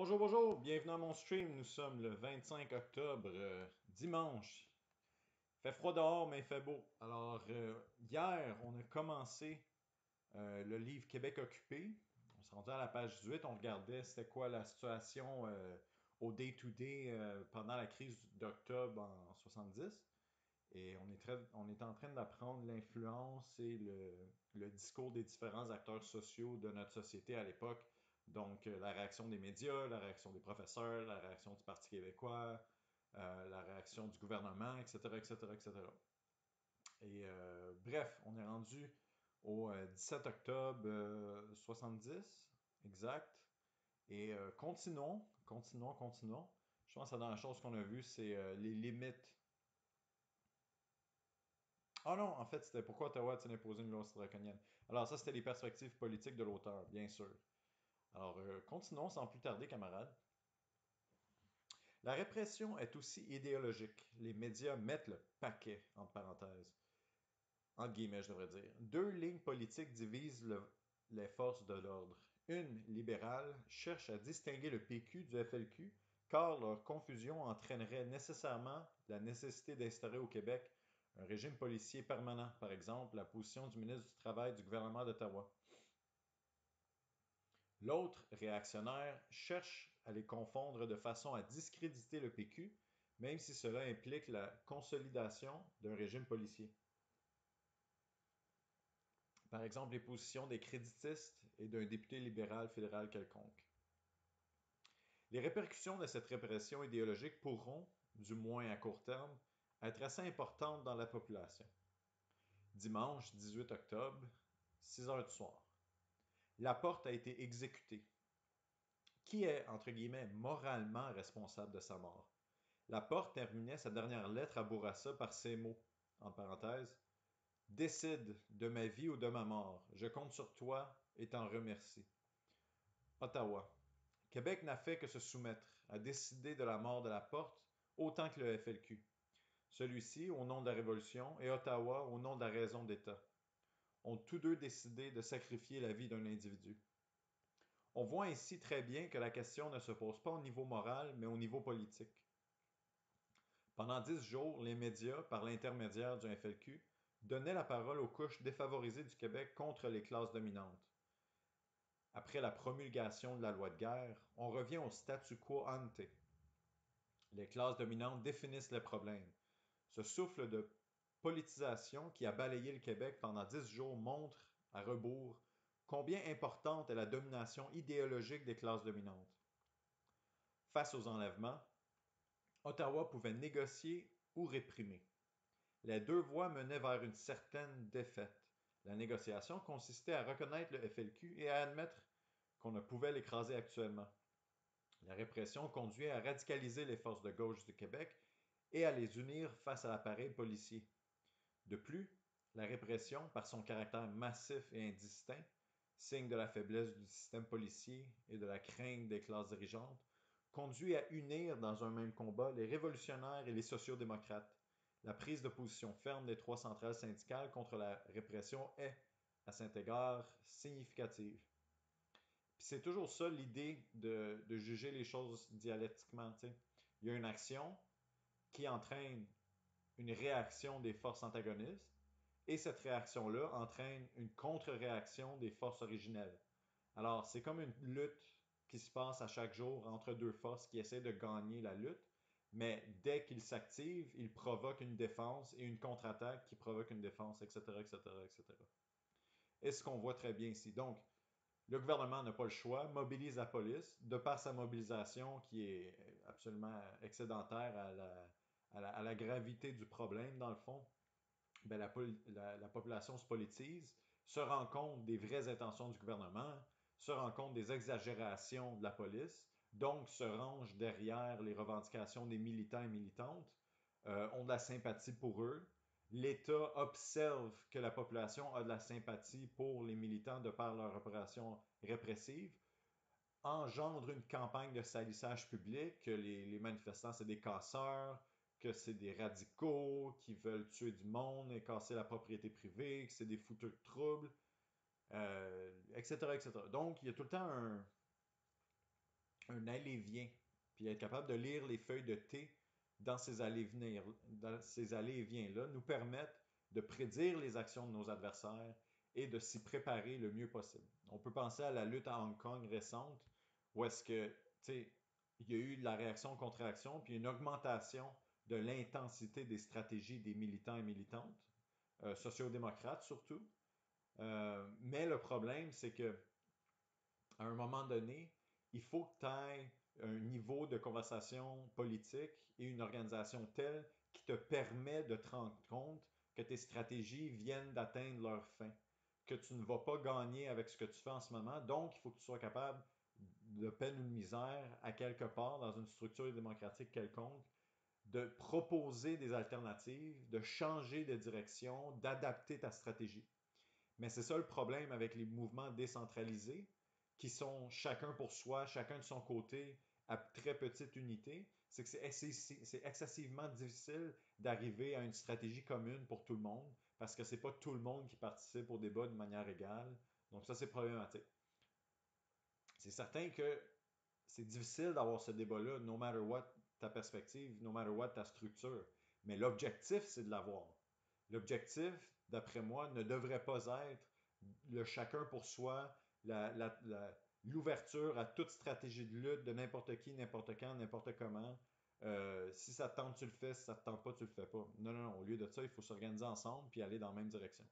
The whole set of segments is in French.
Bonjour, bonjour, bienvenue à mon stream. Nous sommes le 25 octobre, dimanche. Il fait froid dehors, mais il fait beau. Alors, hier, on a commencé le livre Québec occupé. On s'est rendu à la page 18. On regardait c'était quoi la situation au day-to-day pendant la crise d'octobre en 70. Et on est en train d'apprendre l'influence et le discours des différents acteurs sociaux de notre société à l'époque. Donc, la réaction des médias, la réaction des professeurs, la réaction du Parti québécois, la réaction du gouvernement, etc., etc., etc. Et bref, on est rendu au 17 octobre 70, exact. Et continuons. Je pense que la dernière chose qu'on a vue, c'est les limites. Ah non, en fait, c'était pourquoi Ottawa a-t-il imposé une loi draconienne. Alors ça, c'était les perspectives politiques de l'auteur, bien sûr. Alors, continuons sans plus tarder, camarades. La répression est aussi idéologique. Les médias mettent le paquet, entre parenthèses. Entre guillemets, je devrais dire. Deux lignes politiques divisent les forces de l'ordre. Une, libérale, cherche à distinguer le PQ du FLQ, car leur confusion entraînerait nécessairement la nécessité d'instaurer au Québec un régime policier permanent, par exemple la position du ministre du Travail du gouvernement d'Ottawa. L'autre, réactionnaire, cherche à les confondre de façon à discréditer le PQ, même si cela implique la consolidation d'un régime policier. Par exemple, les positions des créditistes et d'un député libéral fédéral quelconque. Les répercussions de cette répression idéologique pourront, du moins à court terme, être assez importantes dans la population. Dimanche 18 octobre, 6 heures du soir. Laporte a été exécuté. Qui est, entre guillemets, moralement responsable de sa mort? Laporte terminait sa dernière lettre à Bourassa par ces mots, en parenthèse, décide de ma vie ou de ma mort. Je compte sur toi et t'en remercie. Ottawa. Québec n'a fait que se soumettre, à décider de la mort de Laporte autant que le FLQ. Celui-ci au nom de la Révolution et Ottawa au nom de la raison d'État ont tous deux décidé de sacrifier la vie d'un individu. On voit ainsi très bien que la question ne se pose pas au niveau moral, mais au niveau politique. Pendant 10 jours, les médias, par l'intermédiaire du FLQ, donnaient la parole aux couches défavorisées du Québec contre les classes dominantes. Après la promulgation de la loi de guerre, on revient au statu quo ante. Les classes dominantes définissent les problèmes. Ce souffle de politisation qui a balayé le Québec pendant 10 jours montre, à rebours, combien importante est la domination idéologique des classes dominantes. Face aux enlèvements, Ottawa pouvait négocier ou réprimer. Les deux voies menaient vers une certaine défaite. La négociation consistait à reconnaître le FLQ et à admettre qu'on ne pouvait l'écraser actuellement. La répression conduit à radicaliser les forces de gauche du Québec et à les unir face à l'appareil policier. De plus, la répression, par son caractère massif et indistinct, signe de la faiblesse du système policier et de la crainte des classes dirigeantes, conduit à unir dans un même combat les révolutionnaires et les sociaux-démocrates. La prise de position ferme des trois centrales syndicales contre la répression est, à cet égard, significative. Puis c'est toujours ça l'idée de juger les choses dialectiquement. T'sais. Il y a une action qui entraîne une réaction des forces antagonistes, et cette réaction-là entraîne une contre-réaction des forces originelles. Alors, c'est comme une lutte qui se passe à chaque jour entre deux forces qui essaient de gagner la lutte, mais dès qu'ils s'activent, ils provoquent une défense et une contre-attaque qui provoque une défense, etc., etc., etc. Et ce qu'on voit très bien ici. Donc, le gouvernement n'a pas le choix, mobilise la police, de par sa mobilisation qui est absolument excédentaire à la gravité du problème, dans le fond. Ben, la population se politise, se rend compte des vraies intentions du gouvernement, se rend compte des exagérations de la police, donc se range derrière les revendications des militants et militantes, ont de la sympathie pour eux. L'État observe que la population a de la sympathie pour les militants de par leur opération répressive, engendre une campagne de salissage public, que les manifestants, c'est des casseurs, que c'est des radicaux qui veulent tuer du monde et casser la propriété privée, que c'est des fouteux de troubles, etc., etc. Donc, il y a tout le temps un aller-vient, puis être capable de lire les feuilles de thé dans ces allées-et-viens-là, nous permettent de prédire les actions de nos adversaires et de s'y préparer le mieux possible. On peut penser à la lutte à Hong Kong récente, où est-ce que, tu sais, il y a eu de la réaction-contre-réaction, puis une augmentation de l'intensité des stratégies des militants et militantes, sociodémocrates surtout. Mais le problème, c'est que à un moment donné, il faut que tu aies un niveau de conversation politique et une organisation telle qui te permet de te rendre compte que tes stratégies viennent d'atteindre leur fin, que tu ne vas pas gagner avec ce que tu fais en ce moment. Donc, il faut que tu sois capable, de peine ou de misère, à quelque part, dans une structure démocratique quelconque, de proposer des alternatives, de changer de direction, d'adapter ta stratégie. Mais c'est ça le problème avec les mouvements décentralisés, qui sont chacun pour soi, chacun de son côté, à très petite unité, c'est que c'est excessivement difficile d'arriver à une stratégie commune pour tout le monde, parce que c'est pas tout le monde qui participe au débat de manière égale. Donc ça, c'est problématique. C'est certain que c'est difficile d'avoir ce débat-là, no matter what ta perspective, no matter what ta structure. Mais l'objectif, c'est de l'avoir. L'objectif, d'après moi, ne devrait pas être le chacun pour soi, l'ouverture à toute stratégie de lutte de n'importe qui, n'importe quand, n'importe comment. Si ça te tente, tu le fais. Si ça te tente pas, tu le fais pas. Non, non, non. Au lieu de ça, il faut s'organiser ensemble puis aller dans la même direction.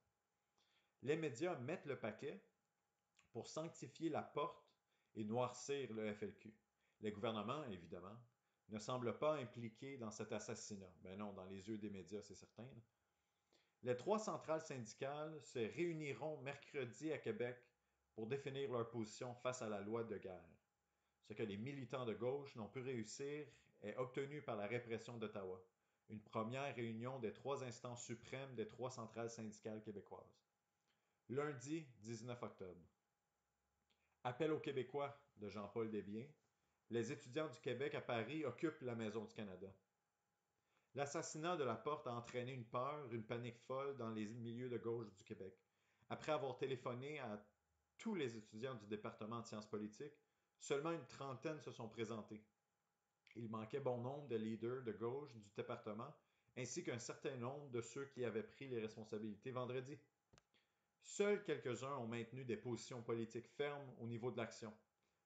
Les médias mettent le paquet pour sanctifier la porte et noircir le FLQ. Les gouvernements, évidemment, ne semblent pas impliqués dans cet assassinat. Ben non, dans les yeux des médias, c'est certain. Les trois centrales syndicales se réuniront mercredi à Québec pour définir leur position face à la loi de guerre. Ce que les militants de gauche n'ont pu réussir est obtenu par la répression d'Ottawa. Une première réunion des trois instances suprêmes des trois centrales syndicales québécoises. Lundi 19 octobre. Appel aux Québécois de Jean-Paul Desbiens. Les étudiants du Québec à Paris occupent la Maison du Canada. L'assassinat de Laporte a entraîné une peur, une panique folle dans les milieux de gauche du Québec. Après avoir téléphoné à tous les étudiants du département de sciences politiques, seulement une trentaine se sont présentés. Il manquait bon nombre de leaders de gauche du département, ainsi qu'un certain nombre de ceux qui avaient pris les responsabilités vendredi. Seuls quelques-uns ont maintenu des positions politiques fermes au niveau de l'action.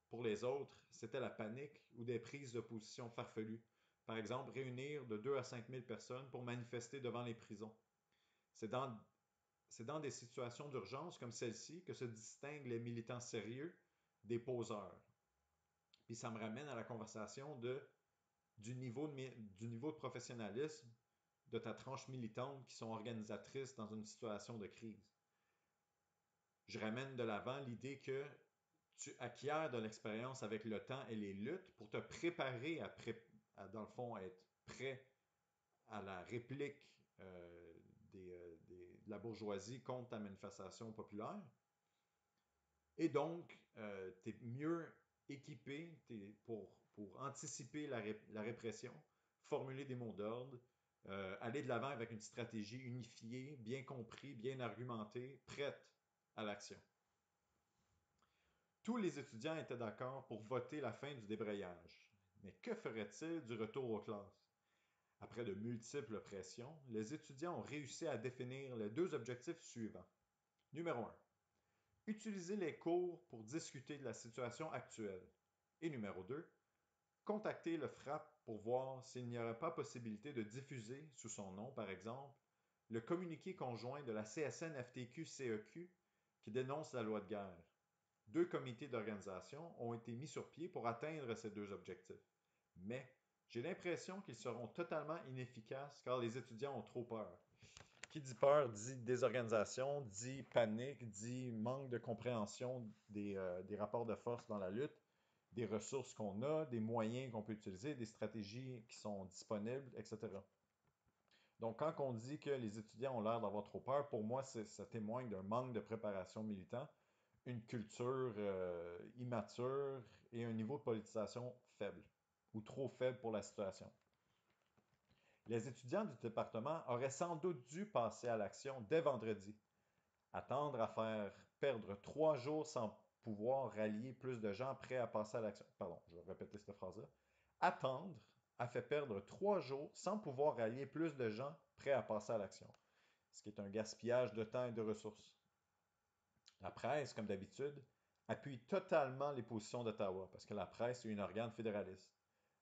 Pour les autres, c'était la panique ou des prises de position farfelues. Par exemple, réunir de 2 à 5 000 personnes pour manifester devant les prisons. C'est dans des situations d'urgence comme celle-ci que se distinguent les militants sérieux des poseurs. Puis ça me ramène à la conversation du niveau de professionnalisme de ta tranche militante qui sont organisatrices dans une situation de crise. Je ramène de l'avant l'idée que tu acquiers de l'expérience avec le temps et les luttes pour te préparer dans le fond, être prêt à la réplique de la bourgeoisie contre ta manifestation populaire. Et donc, tu es mieux équipé pour anticiper la répression, formuler des mots d'ordre, aller de l'avant avec une stratégie unifiée, bien comprise, bien argumentée, prête à l'action. Tous les étudiants étaient d'accord pour voter la fin du débrayage. Mais que ferait-il du retour aux classes? Après de multiples pressions, les étudiants ont réussi à définir les deux objectifs suivants. Numéro 1. Utiliser les cours pour discuter de la situation actuelle. Et numéro 2. Contacter le FRAP pour voir s'il n'y aurait pas possibilité de diffuser, sous son nom par exemple, le communiqué conjoint de la CSN-FTQ-CEQ qui dénonce la loi de guerre. 2 comités d'organisation ont été mis sur pied pour atteindre ces deux objectifs. Mais j'ai l'impression qu'ils seront totalement inefficaces car les étudiants ont trop peur. Qui dit peur dit désorganisation, dit panique, dit manque de compréhension des rapports de force dans la lutte, des ressources qu'on a, des moyens qu'on peut utiliser, des stratégies qui sont disponibles, etc. Donc, quand on dit que les étudiants ont l'air d'avoir trop peur, pour moi, ça témoigne d'un manque de préparation militant, une culture immature et un niveau de politisation faible, ou trop faible pour la situation. Les étudiants du département auraient sans doute dû passer à l'action dès vendredi. Attendre à faire perdre 3 jours sans pouvoir rallier plus de gens prêts à passer à l'action. Pardon, je vais répéter cette phrase-là. Attendre a fait perdre 3 jours sans pouvoir rallier plus de gens prêts à passer à l'action, ce qui est un gaspillage de temps et de ressources. La presse, comme d'habitude, appuie totalement les positions d'Ottawa, parce que la presse est un organe fédéraliste.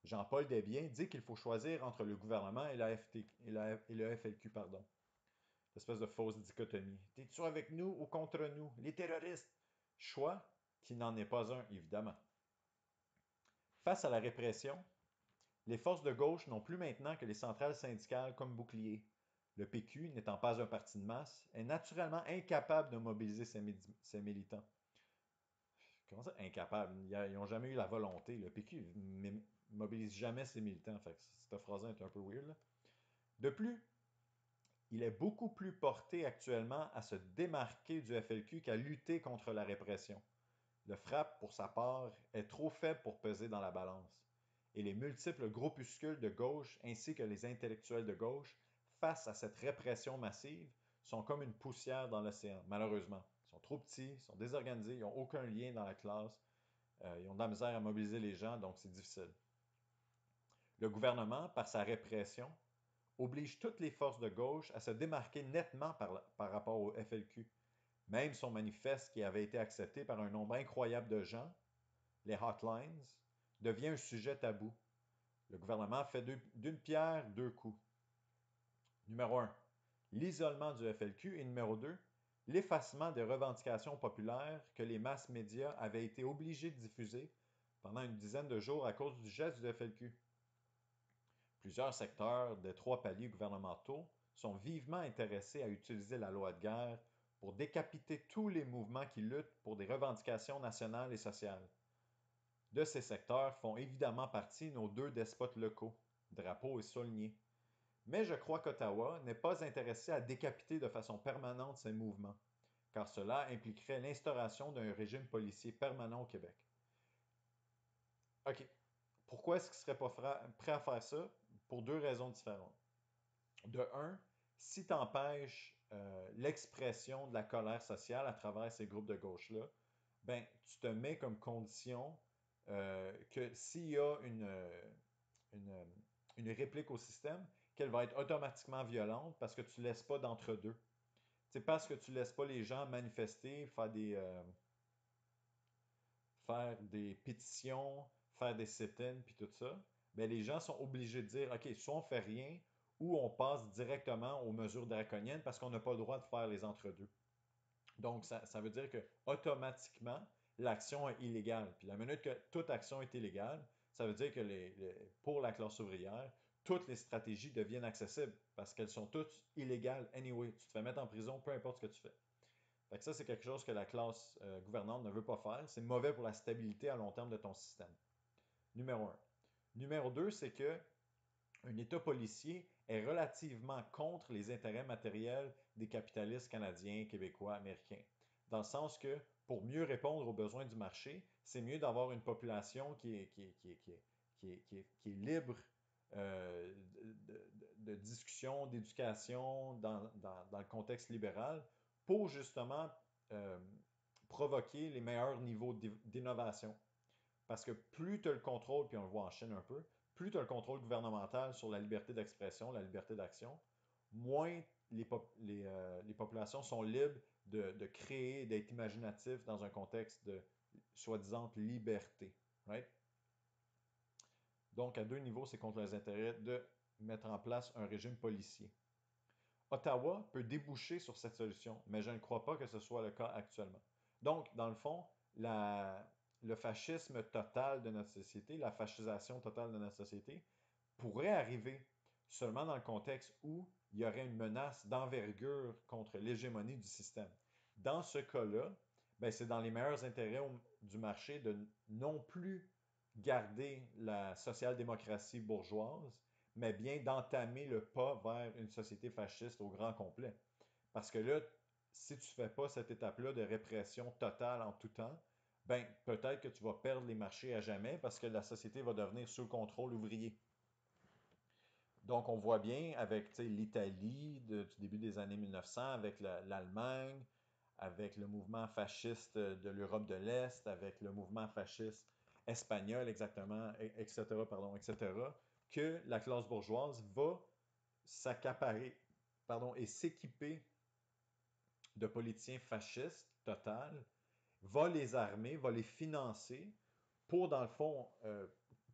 Jean-Paul Desbiens dit qu'il faut choisir entre le gouvernement et le FLQ, pardon. L'espèce de fausse dichotomie. T'es-tu avec nous ou contre nous? Les terroristes. Choix qui n'en est pas un, évidemment. Face à la répression, les forces de gauche n'ont plus maintenant que les centrales syndicales comme bouclier. Le PQ, n'étant pas un parti de masse, est naturellement incapable de mobiliser ses militants. Comment ça, incapable? Ils n'ont jamais eu la volonté. Le PQ ne mobilise jamais ses militants. Fait que cette phrase est un peu weird. Là. De plus, il est beaucoup plus porté actuellement à se démarquer du FLQ qu'à lutter contre la répression. Le FRAPP, pour sa part, est trop faible pour peser dans la balance. Et les multiples groupuscules de gauche ainsi que les intellectuels de gauche, face à cette répression massive, sont comme une poussière dans l'océan, malheureusement. Ils sont trop petits, ils sont désorganisés, ils n'ont aucun lien dans la classe, ils ont de la misère à mobiliser les gens, donc c'est difficile. Le gouvernement, par sa répression, oblige toutes les forces de gauche à se démarquer nettement par rapport au FLQ. Même son manifeste, qui avait été accepté par un nombre incroyable de gens, les hotlines, devient un sujet tabou. Le gouvernement fait d'une pierre deux coups. Numéro 1, l'isolement du FLQ et numéro 2, l'effacement des revendications populaires que les masses médias avaient été obligés de diffuser pendant une dizaine de jours à cause du geste du FLQ. Plusieurs secteurs des 3 paliers gouvernementaux sont vivement intéressés à utiliser la loi de guerre pour décapiter tous les mouvements qui luttent pour des revendications nationales et sociales. De ces secteurs font évidemment partie nos 2 despotes locaux, Drapeau et Saulnier. Mais je crois qu'Ottawa n'est pas intéressé à décapiter de façon permanente ces mouvements, car cela impliquerait l'instauration d'un régime policier permanent au Québec. OK. Pourquoi est-ce qu'il ne serait pas prêt à faire ça? Pour 2 raisons différentes. De un, si tu empêches l'expression de la colère sociale à travers ces groupes de gauche-là, ben, tu te mets comme condition que s'il y a une, une réplique au système, qu'elle va être automatiquement violente parce que tu ne laisses pas d'entre-deux. C'est parce que tu ne laisses pas les gens manifester, faire des pétitions, faire des sit-ins, puis tout ça, ben les gens sont obligés de dire, OK, soit on fait rien, ou on passe directement aux mesures draconiennes parce qu'on n'a pas le droit de faire les entre-deux. Donc, ça veut dire que automatiquement, l'action est illégale. Puis la minute que toute action est illégale, ça veut dire que pour la classe ouvrière, toutes les stratégies deviennent accessibles parce qu'elles sont toutes illégales anyway. Tu te fais mettre en prison, peu importe ce que tu fais. Fait que ça, c'est quelque chose que la classe gouvernante ne veut pas faire. C'est mauvais pour la stabilité à long terme de ton système. Numéro un. Numéro 2, c'est que un État policier est relativement contre les intérêts matériels des capitalistes canadiens, québécois, américains. Dans le sens que pour mieux répondre aux besoins du marché, c'est mieux d'avoir une population qui est libre de discussion, d'éducation dans le contexte libéral pour justement euh, provoquer les meilleurs niveaux d'innovation. Parce que plus tu as le contrôle, puis on le voit en Chine un peu, plus tu as le contrôle gouvernemental sur la liberté d'expression, la liberté d'action, moins les populations sont libres de créer, d'être imaginatifs dans un contexte de soi-disant liberté. Right? Donc, à 2 niveaux, c'est contre les intérêts de mettre en place un régime policier. Ottawa peut déboucher sur cette solution, mais je ne crois pas que ce soit le cas actuellement. Donc, dans le fond, le fascisme total de notre société, la fascisation totale de notre société, pourrait arriver seulement dans le contexte où il y aurait une menace d'envergure contre l'hégémonie du système. Dans ce cas-là, ben, c'est dans les meilleurs intérêts du marché de non plus garder la social-démocratie bourgeoise, mais bien d'entamer le pas vers une société fasciste au grand complet. Parce que là, si tu ne fais pas cette étape-là de répression totale en tout temps, ben peut-être que tu vas perdre les marchés à jamais parce que la société va devenir sous contrôle ouvrier. Donc, on voit bien avec l'Italie du début des années 1900, avec l'Allemagne, avec le mouvement fasciste de l'Europe de l'Est, avec le mouvement fasciste espagnol exactement, etc., pardon, etc., que la classe bourgeoise va s'accaparer, pardon, et s'équiper de politiciens fascistes total, va les armer, va les financer pour, dans le fond,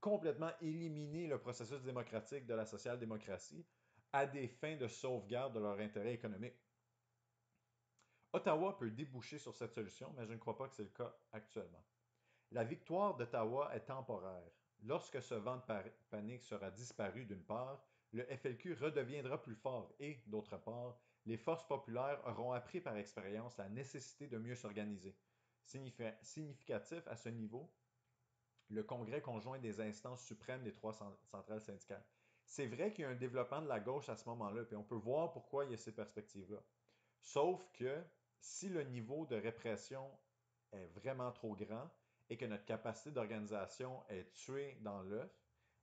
complètement éliminer le processus démocratique de la social-démocratie à des fins de sauvegarde de leur intérêt économique. Ottawa peut déboucher sur cette solution, mais je ne crois pas que c'est le cas actuellement. La victoire d'Ottawa est temporaire. Lorsque ce vent de panique sera disparu d'une part, le FLQ redeviendra plus fort et, d'autre part, les forces populaires auront appris par expérience la nécessité de mieux s'organiser. Significatif à ce niveau, le congrès conjoint des instances suprêmes des trois centrales syndicales. C'est vrai qu'il y a un développement de la gauche à ce moment-là, puis on peut voir pourquoi il y a ces perspectives-là. Sauf que si le niveau de répression est vraiment trop grand et que notre capacité d'organisation est tuée dans l'œuf,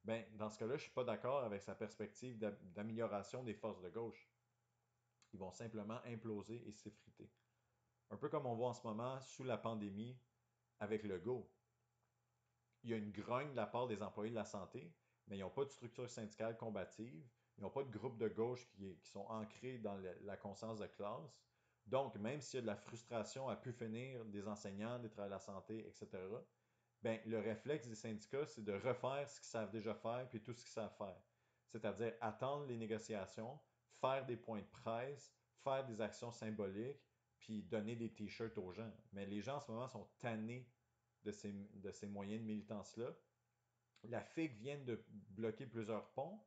ben, dans ce cas-là, je ne suis pas d'accord avec sa perspective d'amélioration des forces de gauche. Ils vont simplement imploser et s'effriter. Un peu comme on voit en ce moment sous la pandémie avec le Go. Il y a une grogne de la part des employés de la santé, mais ils n'ont pas de structure syndicale combative, ils n'ont pas de groupe de gauche qui sont ancrés dans la conscience de classe. Donc, même s'il y a de la frustration à pu finir des enseignants, des travailleurs de la santé, etc., ben, le réflexe des syndicats, c'est de refaire ce qu'ils savent déjà faire, puis tout ce qu'ils savent faire. C'est-à-dire attendre les négociations, faire des points de presse, faire des actions symboliques, puis donner des t-shirts aux gens. Mais les gens en ce moment sont tannés de ces moyens de militance-là. La FIC vient de bloquer plusieurs ponts,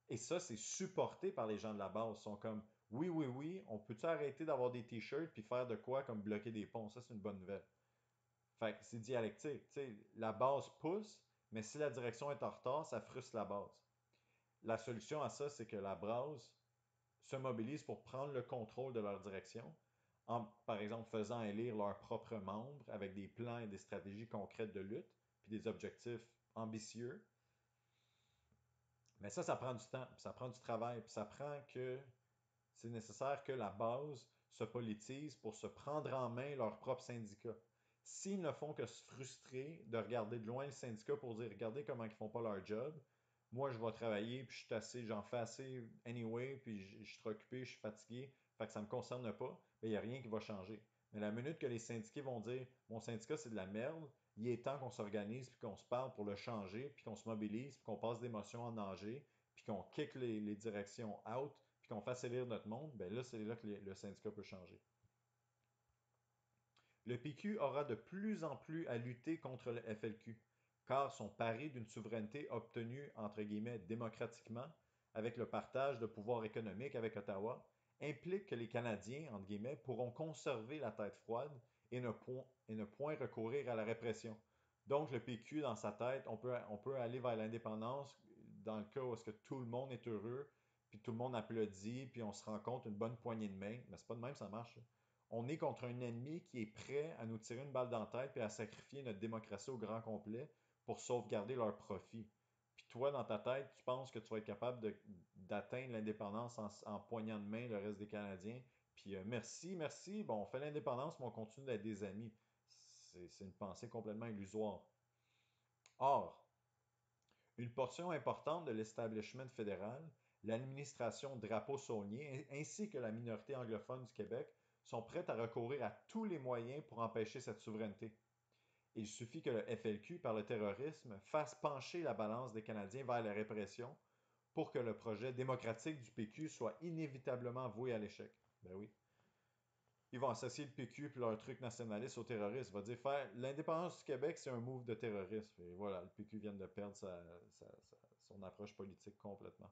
et ça, c'est supporté par les gens de la base. Ils sont comme, oui, oui, oui, on peut-tu arrêter d'avoir des t-shirts puis faire de quoi comme bloquer des ponts? Ça, c'est une bonne nouvelle. Fait que c'est dialectique. T'sais, la base pousse, mais si la direction est en retard, ça frustre la base. La solution à ça, c'est que la base se mobilise pour prendre le contrôle de leur direction, en, par exemple, faisant élire leurs propres membres avec des plans et des stratégies concrètes de lutte, puis des objectifs ambitieux. Mais ça prend du temps, puis ça prend du travail, puis ça prend que c'est nécessaire que la base se politise pour se prendre en main leur propre syndicat. S'ils ne font que se frustrer de regarder de loin le syndicat pour dire regardez comment ils font pas leur job, moi je vais travailler, puis je suis assez, j'en fais assez anyway, puis je suis trop occupé, je suis fatigué, fait que ça ne me concerne pas, mais il n'y a rien qui va changer. Mais la minute que les syndiqués vont dire mon syndicat c'est de la merde, il est temps qu'on s'organise, puis qu'on se parle pour le changer, puis qu'on se mobilise, puis qu'on passe d'émotion en âgé, puis qu'on kick les directions out, puis qu'on fasse élire notre monde, ben là, c'est là que le syndicat peut changer. Le PQ aura de plus en plus à lutter contre le FLQ, car son pari d'une souveraineté obtenue, entre guillemets, démocratiquement, avec le partage de pouvoir économique avec Ottawa, implique que les Canadiens, entre guillemets, pourront conserver la tête froide et ne point recourir à la répression. Donc, le PQ, dans sa tête, on peut aller vers l'indépendance dans le cas où est-ce que tout le monde est heureux, puis tout le monde applaudit, puis on se rencontre une bonne poignée de main. Mais c'est pas de même, ça marche. On est contre un ennemi qui est prêt à nous tirer une balle dans la tête puis à sacrifier notre démocratie au grand complet pour sauvegarder leur profit. Puis toi, dans ta tête, tu penses que tu vas être capable d'atteindre l'indépendance en poignant de main le reste des Canadiens. Puis merci, merci, bon, on fait l'indépendance, mais on continue d'être des amis. C'est une pensée complètement illusoire. Or, une portion importante de l'establishment fédéral, l'administration Drapeau-Saulnier, ainsi que la minorité anglophone du Québec, sont prêtes à recourir à tous les moyens pour empêcher cette souveraineté. Il suffit que le FLQ, par le terrorisme, fasse pencher la balance des Canadiens vers la répression pour que le projet démocratique du PQ soit inévitablement voué à l'échec. Ben oui. Ils vont associer le PQ et leur truc nationaliste au terrorisme. Ils vont dire faire l'indépendance du Québec, c'est un move de terrorisme. Et voilà, le PQ vient de perdre son approche politique complètement.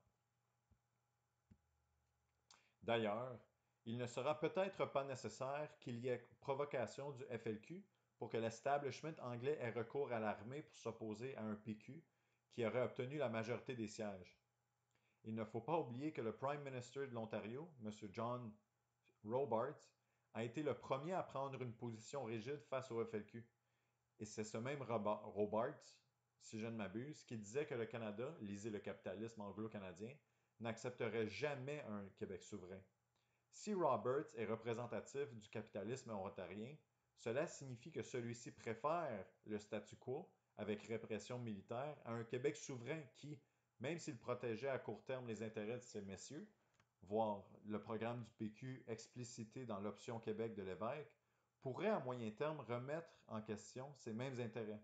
D'ailleurs, il ne sera peut-être pas nécessaire qu'il y ait provocation du FLQ pour que l'establishment anglais ait recours à l'armée pour s'opposer à un PQ qui aurait obtenu la majorité des sièges. Il ne faut pas oublier que le Prime Minister de l'Ontario, M. John Robarts, a été le premier à prendre une position rigide face au FLQ. Et c'est ce même Robarts, si je ne m'abuse, qui disait que le Canada, lisez le capitalisme anglo-canadien, n'accepterait jamais un Québec souverain. Si Roberts est représentatif du capitalisme ontarien, cela signifie que celui-ci préfère le statu quo, avec répression militaire, à un Québec souverain qui, même s'il protégeait à court terme les intérêts de ces messieurs, voire le programme du PQ explicité dans l'option Québec de l'évêque, pourrait à moyen terme remettre en question ces mêmes intérêts.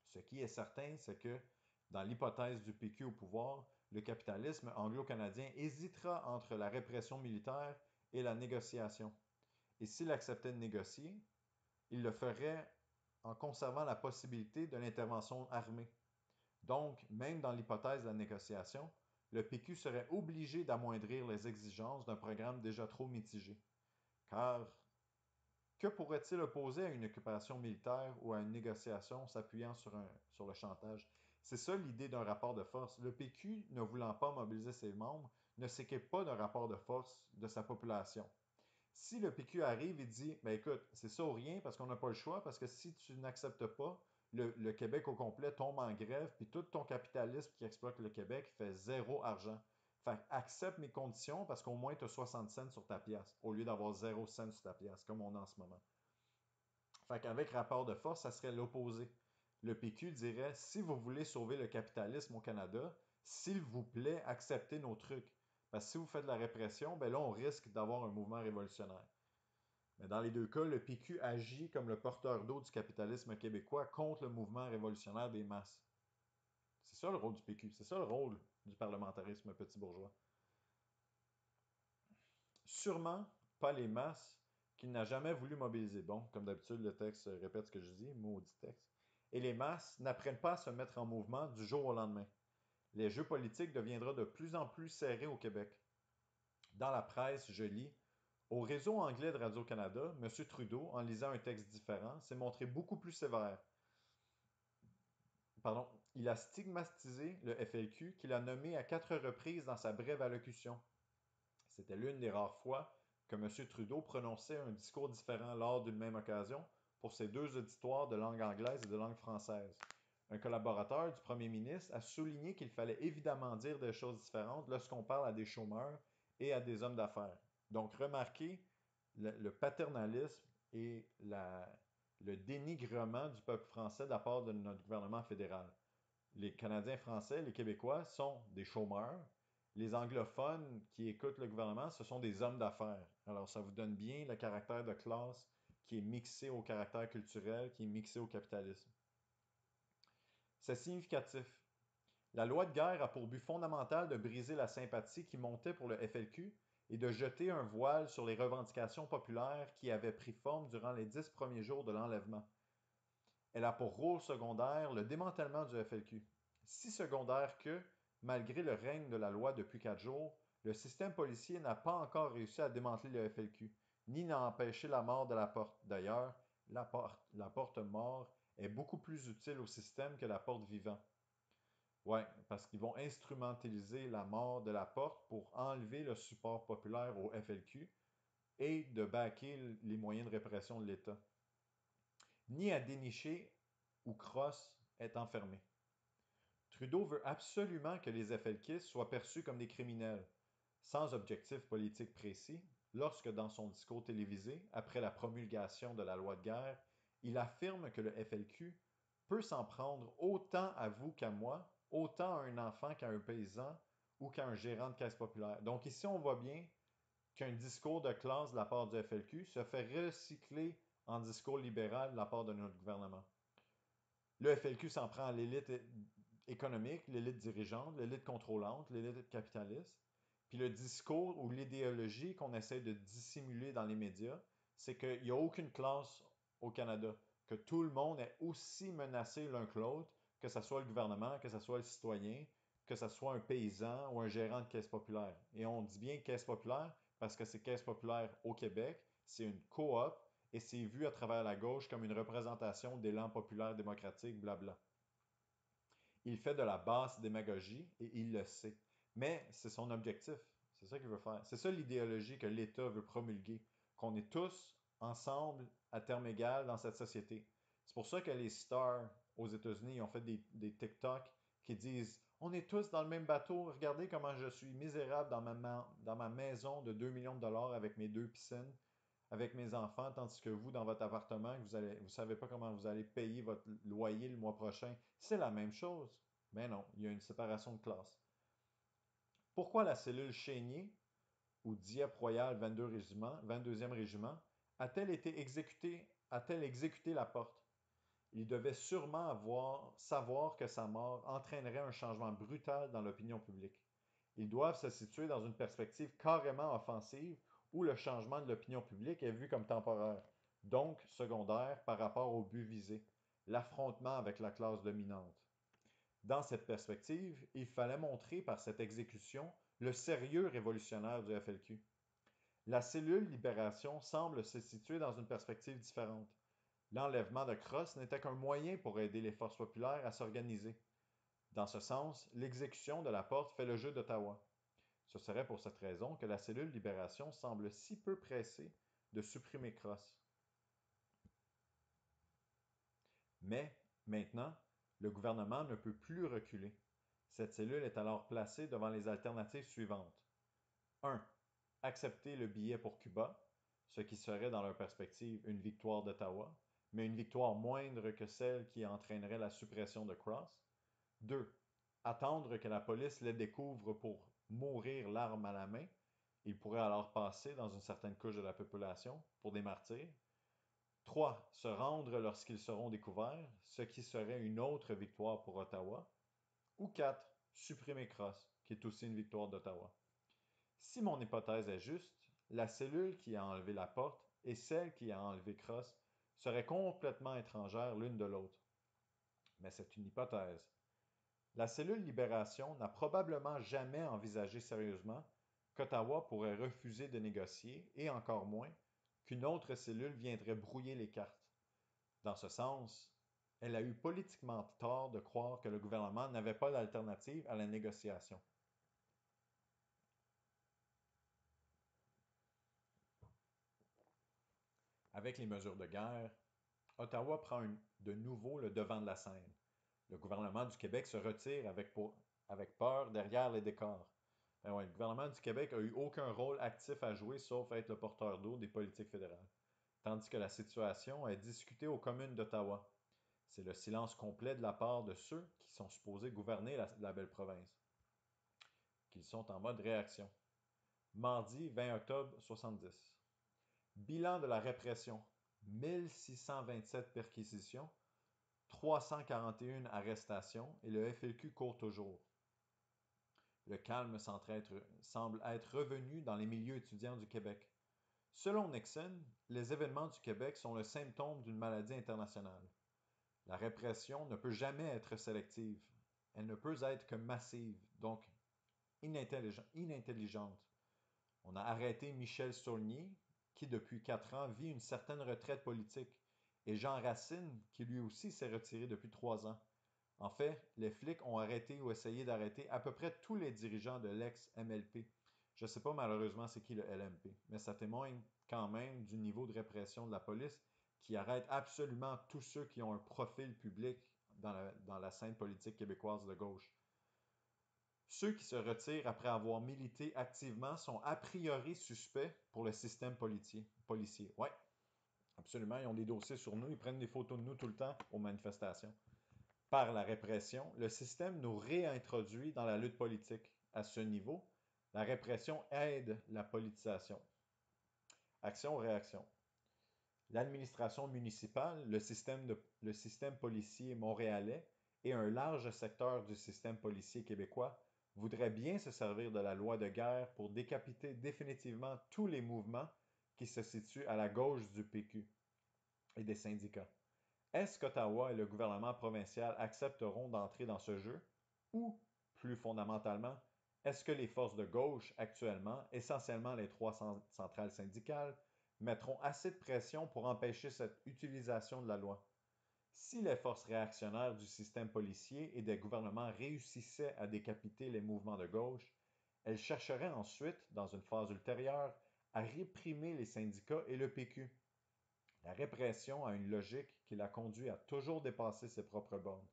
Ce qui est certain, c'est que, dans l'hypothèse du PQ au pouvoir, le capitalisme anglo-canadien hésitera entre la répression militaire et la négociation. Et s'il acceptait de négocier, il le ferait en conservant la possibilité de l'intervention armée. Donc, même dans l'hypothèse de la négociation, le PQ serait obligé d'amoindrir les exigences d'un programme déjà trop mitigé. Car que pourrait-il opposer à une occupation militaire ou à une négociation s'appuyant sur le chantage? C'est ça l'idée d'un rapport de force. Le PQ, ne voulant pas mobiliser ses membres, ne s'équipe pas d'un rapport de force de sa population. Si le PQ arrive et dit, ben écoute, c'est ça ou rien parce qu'on n'a pas le choix, parce que si tu n'acceptes pas, le Québec au complet tombe en grève, puis tout ton capitalisme qui exploite le Québec fait zéro argent. Fait accepte mes conditions parce qu'au moins tu as 60 cents sur ta pièce, au lieu d'avoir 0 cents sur ta pièce, comme on a en ce moment. Fait qu'avec rapport de force, ça serait l'opposé. Le PQ dirait, si vous voulez sauver le capitalisme au Canada, s'il vous plaît, acceptez nos trucs. Parce que si vous faites de la répression, ben là, on risque d'avoir un mouvement révolutionnaire. Mais dans les deux cas, le PQ agit comme le porteur d'eau du capitalisme québécois contre le mouvement révolutionnaire des masses. C'est ça le rôle du PQ, c'est ça le rôle du parlementarisme petit bourgeois. Sûrement pas les masses qu'il n'a jamais voulu mobiliser. Bon, comme d'habitude, le texte répète ce que je dis, maudit texte. Et les masses n'apprennent pas à se mettre en mouvement du jour au lendemain. Les jeux politiques deviendront de plus en plus serrés au Québec. Dans la presse, je lis au réseau anglais de Radio-Canada, M. Trudeau, en lisant un texte différent, s'est montré beaucoup plus sévère. Pardon, il a stigmatisé le FLQ qu'il a nommé à 4 reprises dans sa brève allocution. C'était l'une des rares fois que M. Trudeau prononçait un discours différent lors d'une même occasion pour ses deux auditoires de langue anglaise et de langue française. Un collaborateur du premier ministre a souligné qu'il fallait évidemment dire des choses différentes lorsqu'on parle à des chômeurs et à des hommes d'affaires. Donc, remarquez le paternalisme et le dénigrement du peuple français de la part de notre gouvernement fédéral. Les Canadiens français, les Québécois sont des chômeurs. Les anglophones qui écoutent le gouvernement, ce sont des hommes d'affaires. Alors, ça vous donne bien le caractère de classe qui est mixé au caractère culturel, qui est mixé au capitalisme. C'est significatif. La loi de guerre a pour but fondamental de briser la sympathie qui montait pour le FLQ et de jeter un voile sur les revendications populaires qui avaient pris forme durant les 10 premiers jours de l'enlèvement. Elle a pour rôle secondaire le démantèlement du FLQ. Si secondaire que, malgré le règne de la loi depuis 4 jours, le système policier n'a pas encore réussi à démanteler le FLQ, ni n'a empêché la mort de la porte. D'ailleurs, la porte mort est beaucoup plus utile au système que la porte vivant. Ouais, parce qu'ils vont instrumentaliser la mort de la porte pour enlever le support populaire au FLQ et de baquer les moyens de répression de l'État. Ni à dénicher où Cross est enfermé. Trudeau veut absolument que les FLQistes soient perçus comme des criminels, sans objectif politique précis, lorsque dans son discours télévisé, après la promulgation de la loi de guerre, il affirme que le FLQ peut s'en prendre autant à vous qu'à moi, autant à un enfant qu'à un paysan ou qu'à un gérant de caisse populaire. Donc ici, on voit bien qu'un discours de classe de la part du FLQ se fait recycler en discours libéral de la part de notre gouvernement. Le FLQ s'en prend à l'élite économique, l'élite dirigeante, l'élite contrôlante, l'élite capitaliste. Puis le discours ou l'idéologie qu'on essaie de dissimuler dans les médias, c'est qu'il n'y a aucune classe au Canada, que tout le monde est aussi menacé l'un que l'autre, que ce soit le gouvernement, que ce soit le citoyen, que ce soit un paysan ou un gérant de caisse populaire. Et on dit bien caisse populaire parce que c'est caisse populaire au Québec, c'est une coop et c'est vu à travers la gauche comme une représentation d'élan populaire démocratique, blabla. Il fait de la basse démagogie et il le sait. Mais c'est son objectif. C'est ça qu'il veut faire. C'est ça l'idéologie que l'État veut promulguer. Qu'on est tous ensemble à terme égal dans cette société. C'est pour ça que les stars aux États-Unis ont fait des TikTok qui disent On est tous dans le même bateau. Regardez comment je suis misérable dans ma maison de 2 millions de dollars avec mes 2 piscines, avec mes enfants, tandis que vous, dans votre appartement, vous savez pas comment vous allez payer votre loyer le mois prochain. C'est la même chose. Mais non, il y a une séparation de classe. Pourquoi la cellule Chénier, ou Dieppe Royal 22e régiment, a-t-elle exécuté la porte? Il devait sûrement savoir que sa mort entraînerait un changement brutal dans l'opinion publique. Ils doivent se situer dans une perspective carrément offensive où le changement de l'opinion publique est vu comme temporaire, donc secondaire par rapport au but visé, l'affrontement avec la classe dominante. Dans cette perspective, il fallait montrer par cette exécution le sérieux révolutionnaire du FLQ. La cellule Libération semble se situer dans une perspective différente. L'enlèvement de Cross n'était qu'un moyen pour aider les forces populaires à s'organiser. Dans ce sens, l'exécution de la porte fait le jeu d'Ottawa. Ce serait pour cette raison que la cellule Libération semble si peu pressée de supprimer Cross. Mais, maintenant, le gouvernement ne peut plus reculer. Cette cellule est alors placée devant les alternatives suivantes. 1. Accepter le billet pour Cuba, ce qui serait dans leur perspective une victoire d'Ottawa, mais une victoire moindre que celle qui entraînerait la suppression de Cross. 2. Attendre que la police les découvre pour mourir l'arme à la main. Ils pourraient alors passer dans une certaine couche de la population pour des martyrs. 3. Se rendre lorsqu'ils seront découverts, ce qui serait une autre victoire pour Ottawa. Ou 4. Supprimer Cross, qui est aussi une victoire d'Ottawa. Si mon hypothèse est juste, la cellule qui a enlevé la porte et celle qui a enlevé Cross seraient complètement étrangères l'une de l'autre. Mais c'est une hypothèse. La cellule Libération n'a probablement jamais envisagé sérieusement qu'Ottawa pourrait refuser de négocier et encore moins qu'une autre cellule viendrait brouiller les cartes. Dans ce sens, elle a eu politiquement tort de croire que le gouvernement n'avait pas d'alternative à la négociation. Avec les mesures de guerre, Ottawa prend de nouveau le devant de la scène. Le gouvernement du Québec se retire avec peur derrière les décors. Ben ouais, le gouvernement du Québec n'a eu aucun rôle actif à jouer sauf être le porteur d'eau des politiques fédérales. Tandis que la situation est discutée aux communes d'Ottawa. C'est le silence complet de la part de ceux qui sont supposés gouverner la belle province, qu'ils sont en mode réaction. Mardi 20 octobre 70. Bilan de la répression. 1627 perquisitions, 341 arrestations et le FLQ court toujours. Le calme semble être revenu dans les milieux étudiants du Québec. Selon Nixon, les événements du Québec sont le symptôme d'une maladie internationale. La répression ne peut jamais être sélective. Elle ne peut être que massive, donc inintelligente. On a arrêté Michel Saulnier, qui depuis 4 ans vit une certaine retraite politique, et Jean Racine, qui lui aussi s'est retiré depuis 3 ans. En fait, les flics ont arrêté ou essayé d'arrêter à peu près tous les dirigeants de l'ex-MLP. Je ne sais pas malheureusement c'est qui le LMP, mais ça témoigne quand même du niveau de répression de la police qui arrête absolument tous ceux qui ont un profil public dans la scène politique québécoise de gauche. Ceux qui se retirent après avoir milité activement sont a priori suspects pour le système policier. Ouais, absolument, ils ont des dossiers sur nous, ils prennent des photos de nous tout le temps aux manifestations. Par la répression, le système nous réintroduit dans la lutte politique. À ce niveau, la répression aide la politisation. Action-réaction. L'administration municipale, le système policier montréalais et un large secteur du système policier québécois voudraient bien se servir de la loi de guerre pour décapiter définitivement tous les mouvements qui se situent à la gauche du PQ et des syndicats. Est-ce qu'Ottawa et le gouvernement provincial accepteront d'entrer dans ce jeu? Ou, plus fondamentalement, est-ce que les forces de gauche actuellement, essentiellement les 3 centrales syndicales, mettront assez de pression pour empêcher cette utilisation de la loi? Si les forces réactionnaires du système policier et des gouvernements réussissaient à décapiter les mouvements de gauche, elles chercheraient ensuite, dans une phase ultérieure, à réprimer les syndicats et le PQ. La répression a une logique qui la conduit à toujours dépasser ses propres bornes.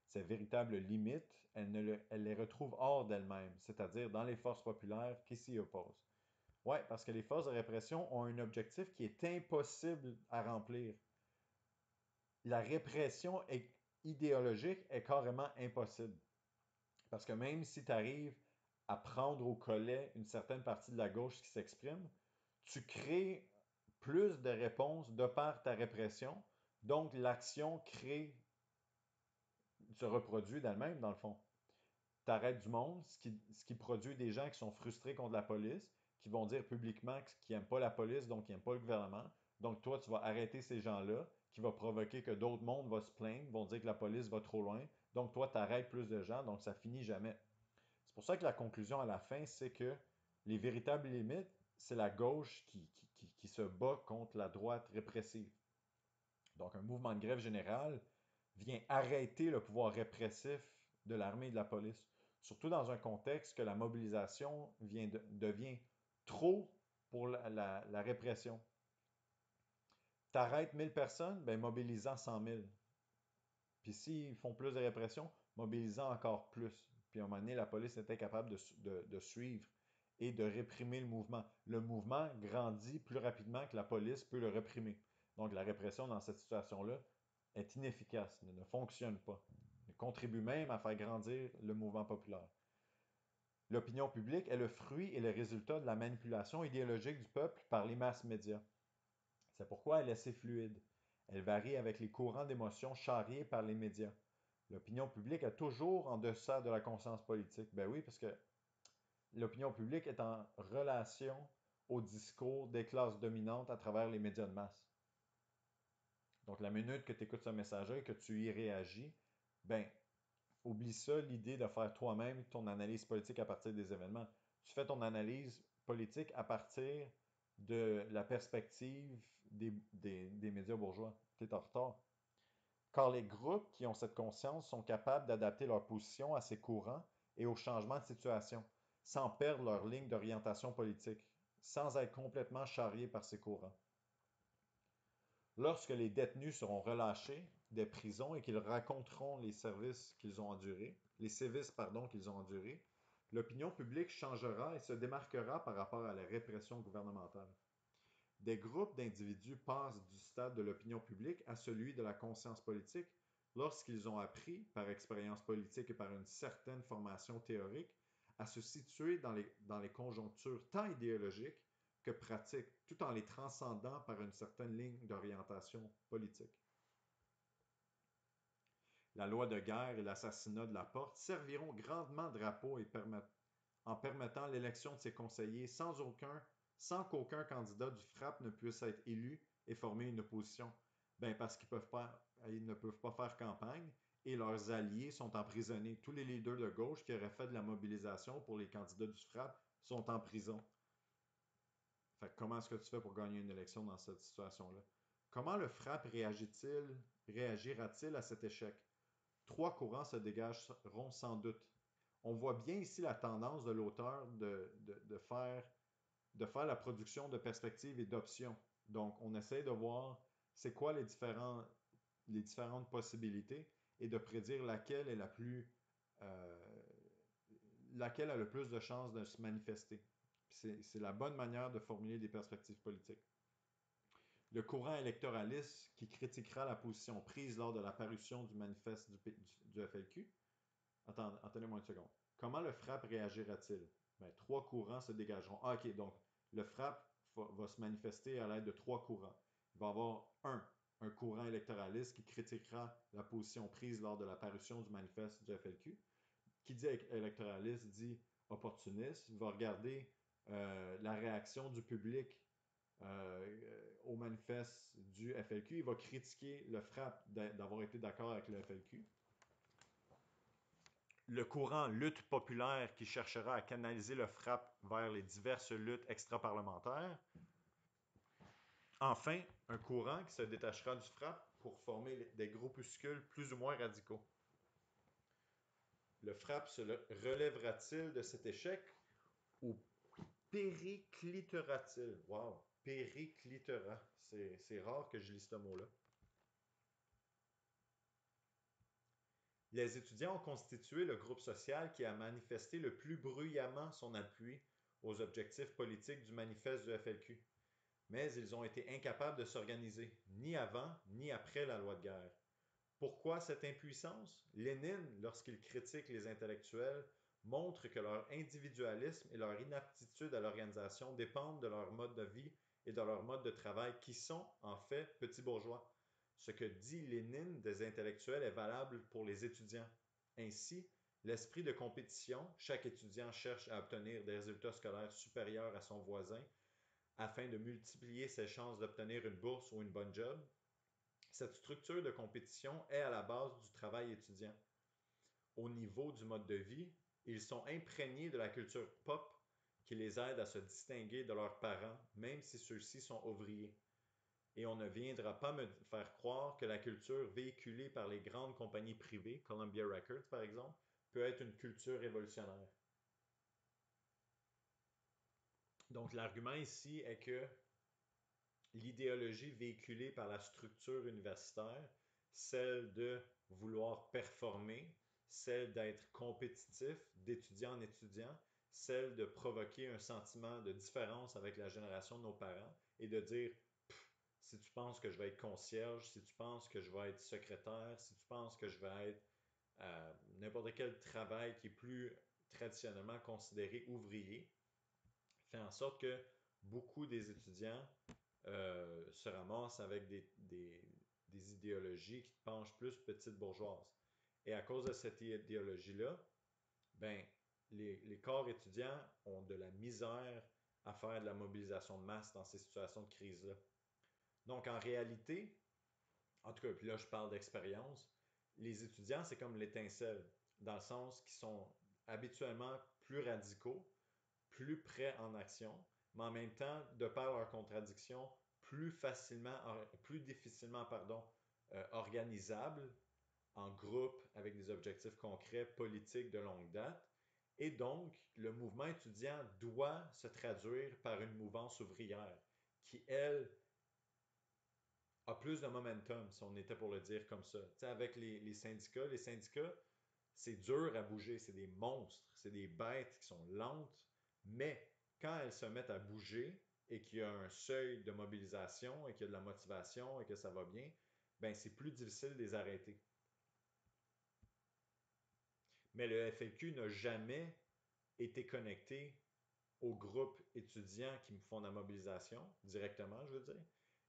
Ces véritables limites, elle les retrouve hors d'elle-même, c'est-à-dire dans les forces populaires qui s'y opposent. Oui, parce que les forces de répression ont un objectif qui est impossible à remplir. La répression idéologique est carrément impossible. Parce que même si tu arrives à prendre au collet une certaine partie de la gauche qui s'exprime, tu crées plus de réponses de par ta répression. Donc, l'action se reproduit d'elle-même, dans le fond. Tu arrêtes du monde, ce qui produit des gens qui sont frustrés contre la police, qui vont dire publiquement qu'ils n'aiment pas la police, donc ils n'aiment pas le gouvernement. Donc, toi, tu vas arrêter ces gens-là, qui va provoquer que d'autres mondes vont se plaindre, vont dire que la police va trop loin. Donc, toi, tu arrêtes plus de gens, donc ça finit jamais. C'est pour ça que la conclusion à la fin, c'est que les véritables limites, c'est la gauche qui se bat contre la droite répressive. Donc, un mouvement de grève générale vient arrêter le pouvoir répressif de l'armée et de la police. Surtout dans un contexte que la mobilisation devient trop pour la répression. T'arrêtes 1000 personnes, ben mobilisant 100 000. Puis s'ils font plus de répression, mobilisant encore plus. Puis à un moment donné, la police était capable de suivre et de réprimer le mouvement. Le mouvement grandit plus rapidement que la police peut le réprimer. Donc la répression dans cette situation-là est inefficace, ne fonctionne pas, ne contribue même à faire grandir le mouvement populaire. L'opinion publique est le fruit et le résultat de la manipulation idéologique du peuple par les masses médias. C'est pourquoi elle est assez fluide. Elle varie avec les courants d'émotions charriés par les médias. L'opinion publique est toujours en deçà de la conscience politique. Ben oui, parce que l'opinion publique est en relation au discours des classes dominantes à travers les médias de masse. Donc, la minute que tu écoutes ce message-là et que tu y réagis, ben, oublie ça, l'idée de faire toi-même ton analyse politique à partir des événements. Tu fais ton analyse politique à partir de la perspective des médias bourgeois. Tu es en retard. Car les groupes qui ont cette conscience sont capables d'adapter leur position à ces courants et aux changements de situation, sans perdre leur ligne d'orientation politique, sans être complètement charriés par ces courants. Lorsque les détenus seront relâchés des prisons et qu'ils raconteront les services qu'ils ont endurés, les sévices qu'ils ont endurés, l'opinion publique changera et se démarquera par rapport à la répression gouvernementale. Des groupes d'individus passent du stade de l'opinion publique à celui de la conscience politique lorsqu'ils ont appris, par expérience politique et par une certaine formation théorique, à se situer dans les conjonctures tant idéologiques que pratiques, tout en les transcendant par une certaine ligne d'orientation politique. La loi de guerre et l'assassinat de Laporte serviront grandement de drapeau en permettant l'élection de ses conseillers sans qu'aucun candidat du FRAPP ne puisse être élu et former une opposition. Ben parce ils ne peuvent pas faire campagne et leurs alliés sont emprisonnés. Tous les leaders de gauche qui auraient fait de la mobilisation pour les candidats du FRAPP sont en prison. Fait que comment est-ce que tu fais pour gagner une élection dans cette situation-là? Comment le FRAPP réagira-t-il à cet échec? Trois courants se dégageront sans doute. On voit bien ici la tendance de l'auteur de faire la production de perspectives et d'options. Donc, on essaie de voir c'est quoi les différentes possibilités et de prédire laquelle est euh, laquelle a le plus de chances de se manifester. C'est la bonne manière de formuler des perspectives politiques. Le courant électoraliste qui critiquera la position prise lors de la parution du manifeste du FLQ. Attendez-moi une seconde. Comment le FRAPP réagira-t-il? Ben, trois courants se dégageront. Ah, ok, donc le FRAPP va se manifester à l'aide de trois courants. Il va y avoir un courant électoraliste qui critiquera la position prise lors de la parution du manifeste du FLQ. Qui dit électoraliste dit opportuniste. Il va regarder la réaction du public au manifeste du FLQ. Il va critiquer le FRAPP d'avoir été d'accord avec le FLQ. Le courant lutte populaire qui cherchera à canaliser le FRAPP vers les diverses luttes extra-parlementaires. Enfin, un courant qui se détachera du FRAPP pour former des groupuscules plus ou moins radicaux. Le FRAPP se relèvera-t-il de cet échec ou périclitera-t-il? Wow, périclitera. C'est rare que je lise ce mot-là. Les étudiants ont constitué le groupe social qui a manifesté le plus bruyamment son appui aux objectifs politiques du manifeste du FLQ. Mais ils ont été incapables de s'organiser, ni avant ni après la loi de guerre. Pourquoi cette impuissance? Lénine, lorsqu'il critique les intellectuels, montre que leur individualisme et leur inaptitude à l'organisation dépendent de leur mode de vie et de leur mode de travail qui sont, en fait, petits bourgeois. Ce que dit Lénine des intellectuels est valable pour les étudiants. Ainsi, l'esprit de compétition, chaque étudiant cherche à obtenir des résultats scolaires supérieurs à son voisin afin de multiplier ses chances d'obtenir une bourse ou une bonne job. Cette structure de compétition est à la base du travail étudiant. Au niveau du mode de vie, ils sont imprégnés de la culture pop qui les aide à se distinguer de leurs parents, même si ceux-ci sont ouvriers. Et on ne viendra pas me faire croire que la culture véhiculée par les grandes compagnies privées, Columbia Records par exemple, peut être une culture révolutionnaire. Donc l'argument ici est que l'idéologie véhiculée par la structure universitaire, celle de vouloir performer, celle d'être compétitif d'étudiant en étudiant, celle de provoquer un sentiment de différence avec la génération de nos parents et de dire si tu penses que je vais être concierge, si tu penses que je vais être secrétaire, si tu penses que je vais être n'importe quel travail qui est plus traditionnellement considéré ouvrier, fait en sorte que beaucoup des étudiants se ramassent avec des idéologies qui penchent plus petite bourgeoise. Et à cause de cette idéologie-là, ben, les corps étudiants ont de la misère à faire de la mobilisation de masse dans ces situations de crise-là. Donc, en réalité, en tout cas, puis là, je parle d'expérience, les étudiants, c'est comme l'étincelle, dans le sens qu'ils sont habituellement plus radicaux, plus prêts en action, mais en même temps, de par leurs contradictions, plus difficilement, organisables en groupe avec des objectifs concrets, politiques de longue date. Et donc, le mouvement étudiant doit se traduire par une mouvance ouvrière qui, elle, a plus de momentum, si on était pour le dire comme ça. Tu sais, avec les syndicats, c'est dur à bouger, c'est des monstres, c'est des bêtes qui sont lentes, mais quand elles se mettent à bouger et qu'il y a un seuil de mobilisation et qu'il y a de la motivation et que ça va bien, ben c'est plus difficile de les arrêter. Mais le FLQ n'a jamais été connecté aux groupes étudiants qui me font la mobilisation, directement, je veux dire,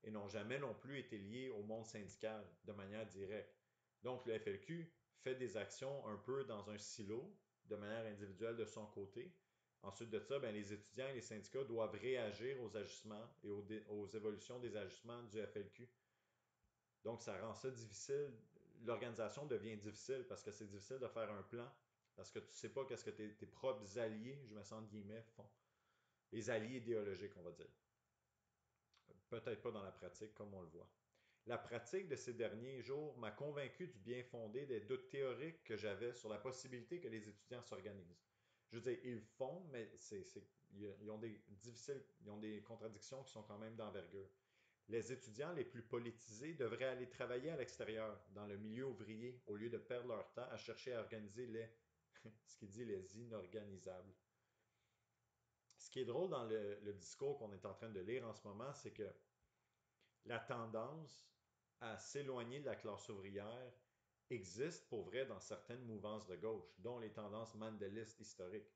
et n'ont jamais non plus été liés au monde syndical de manière directe. Donc, le FLQ fait des actions un peu dans un silo, de manière individuelle de son côté. Ensuite de ça, ben, les étudiants et les syndicats doivent réagir aux ajustements et aux évolutions des ajustements du FLQ. Donc, ça rend ça difficile. L'organisation devient difficile parce que c'est difficile de faire un plan, parce que tu ne sais pas qu'est-ce que tes propres alliés, je me sens de guillemets, font. Les alliés idéologiques, on va dire. Peut-être pas dans la pratique, comme on le voit. La pratique de ces derniers jours m'a convaincu du bien fondé des doutes théoriques que j'avais sur la possibilité que les étudiants s'organisent. Je veux dire, ils le font, mais ils ont des contradictions qui sont quand même d'envergure. Les étudiants les plus politisés devraient aller travailler à l'extérieur, dans le milieu ouvrier, au lieu de perdre leur temps à chercher à organiser ce qu'il dit, les inorganisables. Ce qui est drôle dans le discours qu'on est en train de lire en ce moment, c'est que la tendance à s'éloigner de la classe ouvrière existe pour vrai dans certaines mouvances de gauche, dont les tendances mandélistes historiques.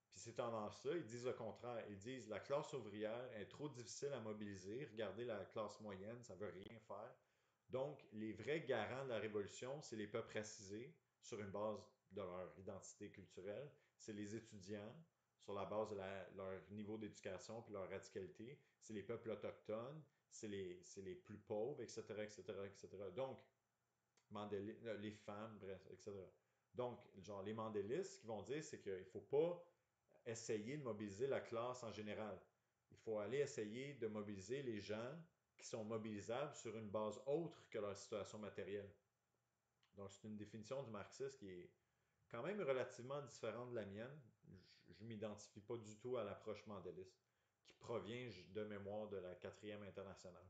Puis ces tendances-là, ils disent le contraire. Ils disent la classe ouvrière est trop difficile à mobiliser. Regardez la classe moyenne, ça ne veut rien faire. Donc, les vrais garants de la révolution, c'est les peuples racisés sur une base de leur identité culturelle. C'est les étudiants sur la base de leur niveau d'éducation puis leur radicalité. C'est les peuples autochtones. C'est les plus pauvres, etc., etc., etc. Donc, les femmes, bref, etc. Donc, genre, les mandélistes, ce qu'ils vont dire, c'est qu'il ne faut pas essayer de mobiliser la classe en général. Il faut aller essayer de mobiliser les gens qui sont mobilisables sur une base autre que leur situation matérielle. Donc, c'est une définition du marxisme qui est quand même relativement différente de la mienne. Je ne m'identifie pas du tout à l'approche mandéliste, qui provient de mémoire de la 4e internationale.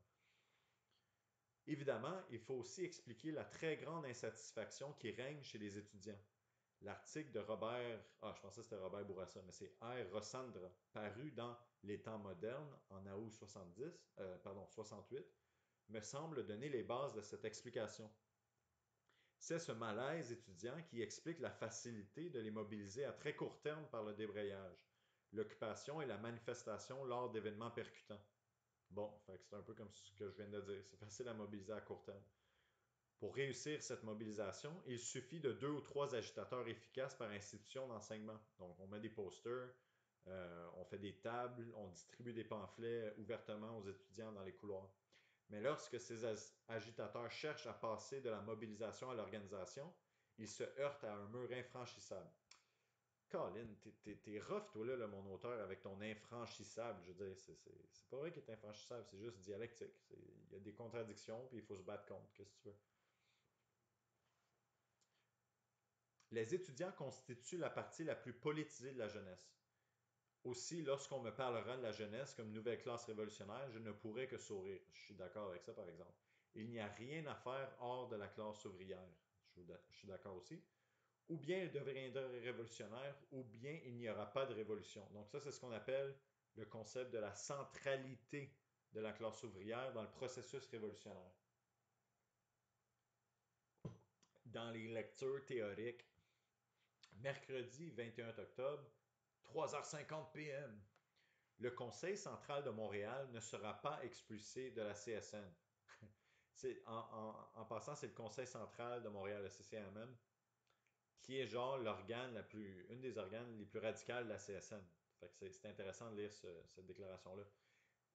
Évidemment, il faut aussi expliquer la très grande insatisfaction qui règne chez les étudiants. L'article de Robert, je pensais que c'était Robert Bourassa, mais c'est R. Rossandra, paru dans Les Temps modernes en août 68, me semble donner les bases de cette explication. C'est ce malaise étudiant qui explique la facilité de les mobiliser à très court terme par le débrayage, l'occupation et la manifestation lors d'événements percutants. Bon, c'est un peu comme ce que je viens de dire, c'est facile à mobiliser à court terme. Pour réussir cette mobilisation, il suffit de 2 ou 3 agitateurs efficaces par institution d'enseignement. Donc, on met des posters, on fait des tables, on distribue des pamphlets ouvertement aux étudiants dans les couloirs. Mais lorsque ces agitateurs cherchent à passer de la mobilisation à l'organisation, ils se heurtent à un mur infranchissable. Colin, t'es rough, toi, là, mon auteur, avec ton infranchissable. Je veux dire, c'est pas vrai qu'il est infranchissable, c'est juste dialectique. Il y a des contradictions, puis il faut se battre contre. Qu'est-ce que tu veux? Les étudiants constituent la partie la plus politisée de la jeunesse. Aussi, lorsqu'on me parlera de la jeunesse comme nouvelle classe révolutionnaire, je ne pourrai que sourire. Je suis d'accord avec ça, par exemple. Il n'y a rien à faire hors de la classe ouvrière. Je suis d'accord aussi. Ou bien elle deviendra révolutionnaire, ou bien il n'y aura pas de révolution. Donc ça, c'est ce qu'on appelle le concept de la centralité de la classe ouvrière dans le processus révolutionnaire. Dans les lectures théoriques, mercredi 21 octobre, 3h50 p.m. Le Conseil central de Montréal ne sera pas expulsé de la CSN. En passant, c'est le Conseil central de Montréal, le CCMM, qui est genre une des organes les plus radicales de la CSN. Fait que c'est intéressant de lire cette déclaration-là.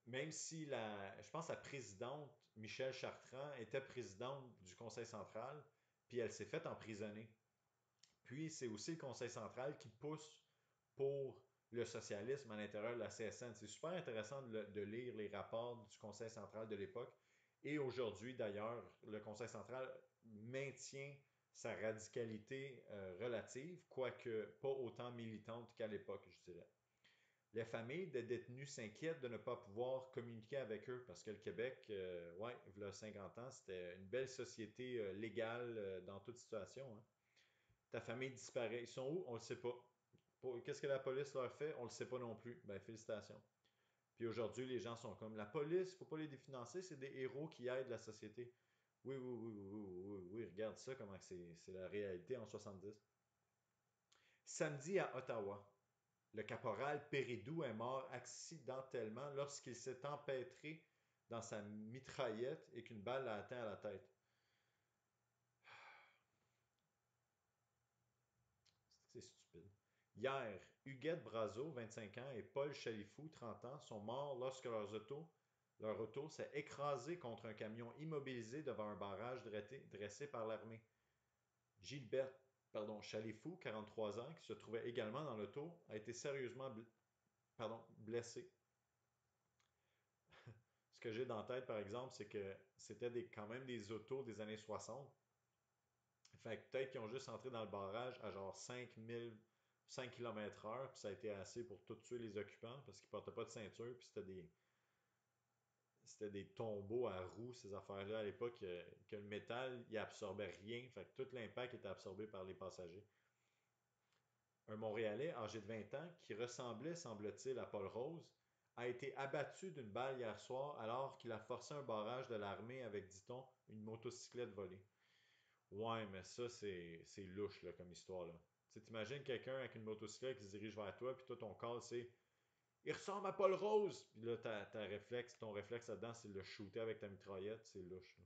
Même si je pense la présidente, Michèle Chartrand, était présidente du Conseil central, puis elle s'est faite emprisonner. Puis c'est aussi le Conseil central qui pousse pour le socialisme à l'intérieur de la CSN. C'est super intéressant de lire les rapports du Conseil central de l'époque. Et aujourd'hui, d'ailleurs, le Conseil central maintient sa radicalité relative, quoique pas autant militante qu'à l'époque, je dirais. Les familles des détenus s'inquiètent de ne pas pouvoir communiquer avec eux parce que le Québec, il y a 50 ans, c'était une belle société légale dans toute situation. Hein. Ta famille disparaît. Ils sont où? On ne le sait pas. Qu'est-ce que la police leur fait? On ne le sait pas non plus. Ben, félicitations. Puis aujourd'hui, les gens sont comme la police, il ne faut pas les définancer, c'est des héros qui aident la société. Oui, oui, oui, oui, oui, oui, oui, regarde ça, comment c'est la réalité en 70. Samedi à Ottawa, le caporal Péridou est mort accidentellement lorsqu'il s'est empêtré dans sa mitraillette et qu'une balle l'a atteint à la tête. C'est stupide. Hier, Huguette Brazeau, 25 ans, et Paul Chalifou, 30 ans, sont morts lorsque leur auto s'est écrasé contre un camion immobilisé devant un barrage dressé par l'armée. Gilbert Chalifou, 43 ans, qui se trouvait également dans l'auto, a été sérieusement blessé. Ce que j'ai dans la tête, par exemple, c'est que c'était quand même des autos des années 60. Fait que peut-être qu'ils ont juste entré dans le barrage à genre 5 km/h, puis ça a été assez pour tout tuer les occupants parce qu'ils portaient pas de ceinture, puis c'était des tombeaux à roues, ces affaires-là, à l'époque, que le métal, il absorbait rien, fait que tout l'impact était absorbé par les passagers. Un Montréalais âgé de 20 ans, qui ressemblait, semble-t-il, à Paul Rose, a été abattu d'une balle hier soir alors qu'il a forcé un barrage de l'armée avec, dit-on, une motocyclette volée. Ouais, mais ça, c'est louche, là, comme histoire, là. Tu sais, t'imagines quelqu'un avec une motocyclette qui se dirige vers toi, puis toi, ton call, c'est il ressemble à Paul Rose! Puis là, ton réflexe là-dedans, c'est de le shooter avec ta mitraillette, c'est louche, là.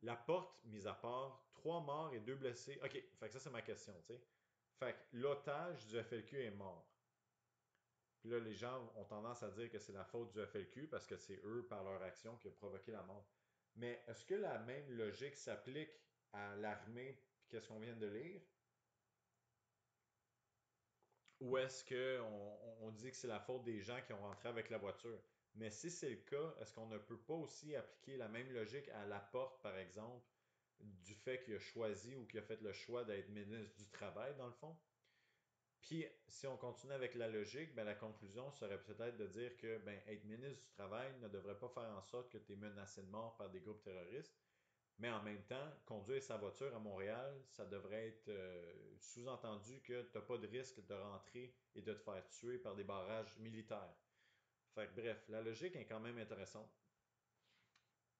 La porte, mise à part, 3 morts et 2 blessés. Ok, fait que ça, c'est ma question, tu sais. Fait que l'otage du FLQ est mort. Puis là, les gens ont tendance à dire que c'est la faute du FLQ parce que c'est eux, par leur action, qui ont provoqué la mort. Mais est-ce que la même logique s'applique à l'armée, puis qu'est-ce qu'on vient de lire? Ou est-ce qu'on dit que c'est la faute des gens qui ont rentré avec la voiture? Mais si c'est le cas, est-ce qu'on ne peut pas aussi appliquer la même logique à la porte, par exemple, du fait qu'il a choisi ou qu'il a fait le choix d'être ministre du Travail, dans le fond? Puis, si on continue avec la logique, ben, la conclusion serait peut-être de dire que ben, être ministre du Travail ne devrait pas faire en sorte que tu es menacé de mort par des groupes terroristes, mais en même temps, conduire sa voiture à Montréal, ça devrait être sous-entendu que tu n'as pas de risque de rentrer et de te faire tuer par des barrages militaires. Fait que, bref, la logique est quand même intéressante.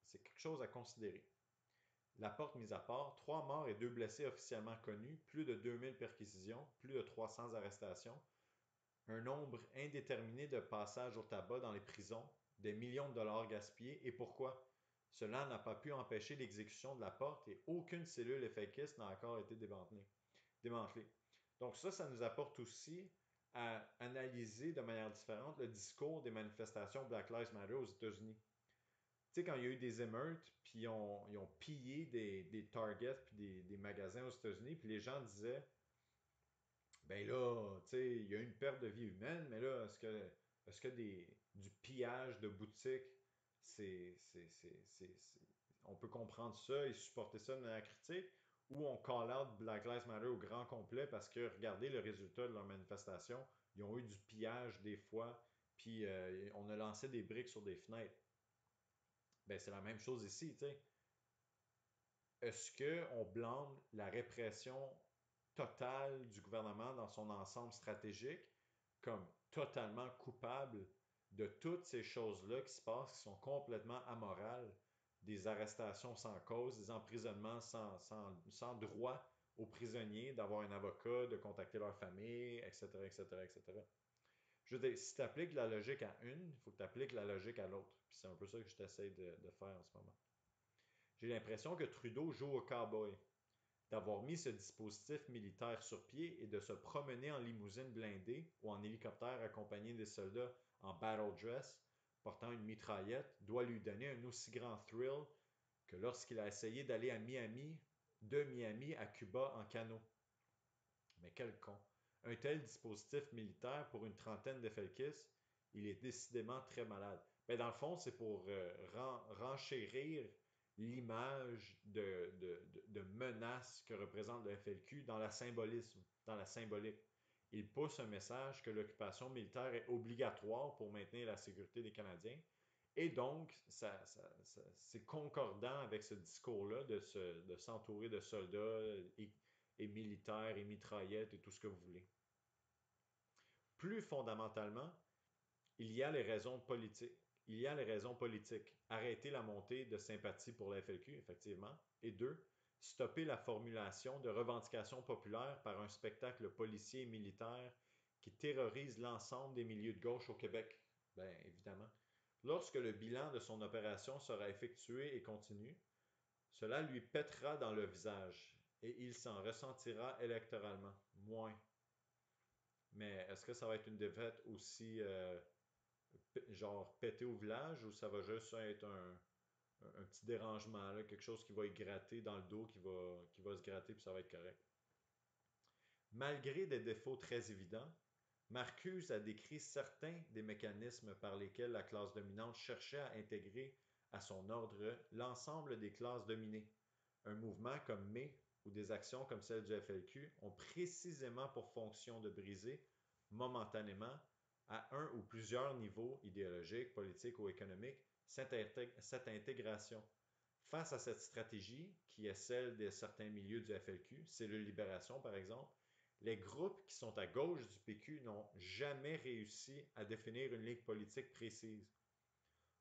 C'est quelque chose à considérer. La porte mise à part, 3 morts et 2 blessés officiellement connus, plus de 2000 perquisitions, plus de 300 arrestations, un nombre indéterminé de passages au tabac dans les prisons, des millions de dollars gaspillés. Et pourquoi? Cela n'a pas pu empêcher l'exécution de la porte et aucune cellule effective n'a encore été démantelée. Donc ça nous apporte aussi à analyser de manière différente le discours des manifestations Black Lives Matter aux États-Unis. Tu sais, quand il y a eu des émeutes, puis ils ont pillé des Targets, puis des magasins aux États-Unis, puis les gens disaient, ben là, tu sais, il y a une perte de vie humaine, mais là, est-ce que du pillage de boutiques, on peut comprendre ça et supporter ça de manière critique, ou on call out Black Lives Matter au grand complet parce que regardez le résultat de leur manifestation, ils ont eu du pillage des fois, puis on a lancé des briques sur des fenêtres. Ben, c'est la même chose ici, tu sais. Est-ce qu'on blâme la répression totale du gouvernement dans son ensemble stratégique comme totalement coupable de toutes ces choses-là qui se passent, qui sont complètement amorales, des arrestations sans cause, des emprisonnements sans droit aux prisonniers d'avoir un avocat, de contacter leur famille, etc., etc., etc. Je veux dire, si tu appliques la logique à une, il faut que tu appliques la logique à l'autre. Puis c'est un peu ça que je t'essaie de faire en ce moment. J'ai l'impression que Trudeau joue au cowboy, d'avoir mis ce dispositif militaire sur pied et de se promener en limousine blindée ou en hélicoptère accompagné des soldats en battle dress portant une mitraillette doit lui donner un aussi grand thrill que lorsqu'il a essayé d'aller de Miami à Cuba en canot. Mais quel con. Un tel dispositif militaire pour une trentaine de Felkis, il est décidément très malade. Mais dans le fond, c'est pour renchérir l'image de menace que représente le FLQ dans la symbolisme, dans la symbolique. Il pousse un message que l'occupation militaire est obligatoire pour maintenir la sécurité des Canadiens. Et donc, c'est concordant avec ce discours-là de s'entourer de soldats et militaires et mitraillettes et tout ce que vous voulez. Plus fondamentalement, il y a les raisons politiques. Il y a les raisons politiques. Arrêter la montée de sympathie pour la FLQ, effectivement. Et deux, stopper la formulation de revendications populaires par un spectacle policier et militaire qui terrorise l'ensemble des milieux de gauche au Québec. Bien, évidemment. Lorsque le bilan de son opération sera effectué et continu, cela lui pètera dans le visage et il s'en ressentira électoralement. Moins. Mais est-ce que ça va être une défaite aussi genre pété au village ou ça va juste être un petit dérangement, là, quelque chose qui va y gratter dans le dos, qui va se gratter puis ça va être correct. Malgré des défauts très évidents, Marcuse a décrit certains des mécanismes par lesquels la classe dominante cherchait à intégrer à son ordre l'ensemble des classes dominées. Un mouvement comme MÉ ou des actions comme celle du FLQ ont précisément pour fonction de briser, momentanément, à un ou plusieurs niveaux idéologiques, politiques ou économiques, cette intégration. Face à cette stratégie, qui est celle de certains milieux du FLQ, Cellule Libération par exemple, les groupes qui sont à gauche du PQ n'ont jamais réussi à définir une ligne politique précise.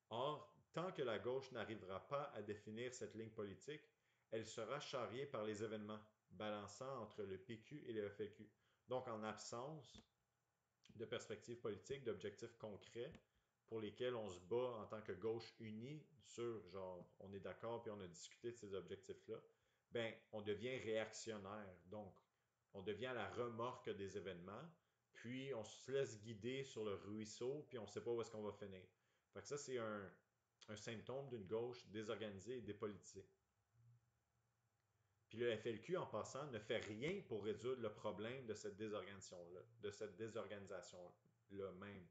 Or, tant que la gauche n'arrivera pas à définir cette ligne politique, elle sera charriée par les événements, balançant entre le PQ et le FLQ. Donc, en absence de perspectives politiques, d'objectifs concrets pour lesquels on se bat en tant que gauche unie sur, genre, on est d'accord puis on a discuté de ces objectifs-là, ben, on devient réactionnaire. Donc, on devient à la remorque des événements, puis on se laisse guider sur le ruisseau, puis on ne sait pas où est-ce qu'on va finir. Fait que ça, c'est un symptôme d'une gauche désorganisée et dépolitisée. Puis le FLQ, en passant, ne fait rien pour résoudre le problème de cette désorganisation-là même.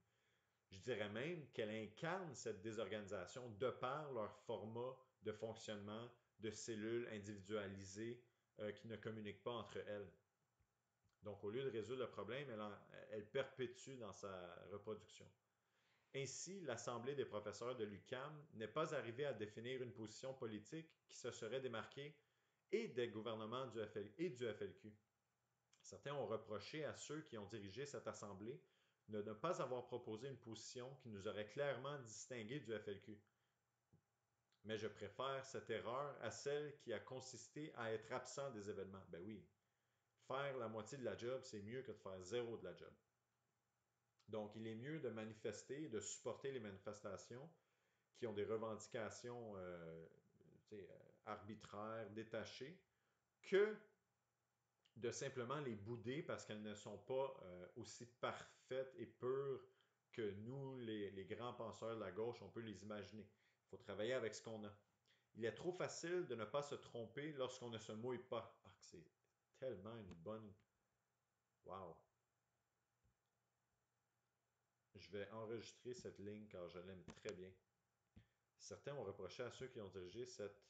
Je dirais même qu'elle incarne cette désorganisation de par leur format de fonctionnement de cellules individualisées qui ne communiquent pas entre elles. Donc, au lieu de résoudre le problème, elle perpétue dans sa reproduction. Ainsi, l'Assemblée des professeurs de l'UQAM n'est pas arrivée à définir une position politique qui se serait démarquée et des gouvernements du et du FLQ. Certains ont reproché à ceux qui ont dirigé cette assemblée de ne pas avoir proposé une position qui nous aurait clairement distingués du FLQ. Mais je préfère cette erreur à celle qui a consisté à être absent des événements. Ben oui, faire la moitié de la job, c'est mieux que de faire zéro de la job. Donc, il est mieux de manifester, de supporter les manifestations qui ont des revendications arbitraires, détachées, que de simplement les bouder parce qu'elles ne sont pas aussi parfaites et pures que nous, les grands penseurs de la gauche, on peut les imaginer. Il faut travailler avec ce qu'on a. Il est trop facile de ne pas se tromper lorsqu'on ne se mouille pas. Ah, c'est tellement une bonne... Wow! Je vais enregistrer cette ligne car je l'aime très bien. Certains ont reproché à ceux qui ont dirigé cette...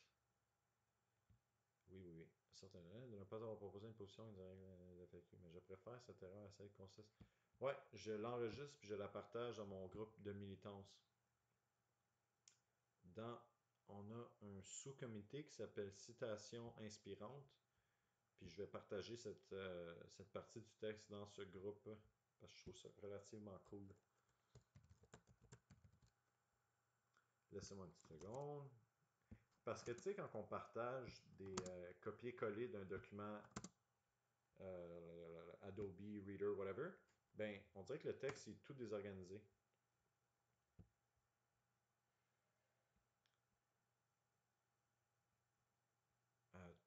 Oui. Certains de ne pas avoir proposé une position de FAQ, mais je préfère cette erreur à celle qui consiste... Ouais, je l'enregistre puis je la partage dans mon groupe de militance. On a un sous-comité qui s'appelle Citation inspirante. Puis je vais partager cette partie du texte dans ce groupe parce que je trouve ça relativement cool. Laissez-moi une petite seconde. Parce que tu sais, quand on partage des copier-coller d'un document Adobe, Reader, whatever, ben, on dirait que le texte est tout désorganisé.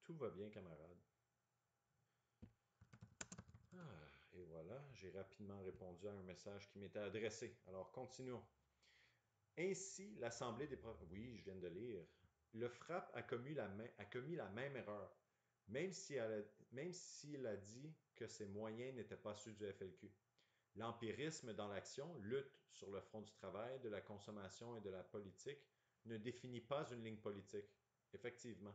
Tout va bien, camarade. Et voilà, j'ai rapidement répondu à un message qui m'était adressé. Alors, continuons. Ainsi, l'Assemblée des professeurs... Oui, je viens de lire. Le FRAP a commis la même erreur, même s'il a dit que ses moyens n'étaient pas ceux du FLQ. L'empirisme dans l'action, lutte sur le front du travail, de la consommation et de la politique, ne définit pas une ligne politique, effectivement.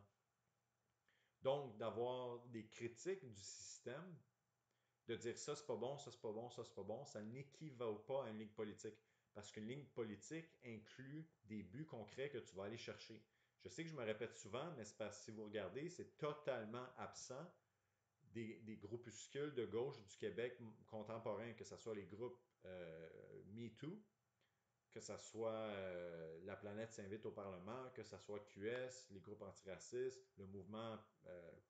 Donc, d'avoir des critiques du système, de dire ça c'est pas bon, ça c'est pas bon, ça c'est pas bon, ça n'équivaut pas à une ligne politique. Parce qu'une ligne politique inclut des buts concrets que tu vas aller chercher. Je sais que je me répète souvent, mais c'est parce que si vous regardez, c'est totalement absent des groupuscules de gauche du Québec contemporain, que ce soit les groupes MeToo, que ce soit La planète s'invite au Parlement, que ce soit QS, les groupes antiracistes, le mouvement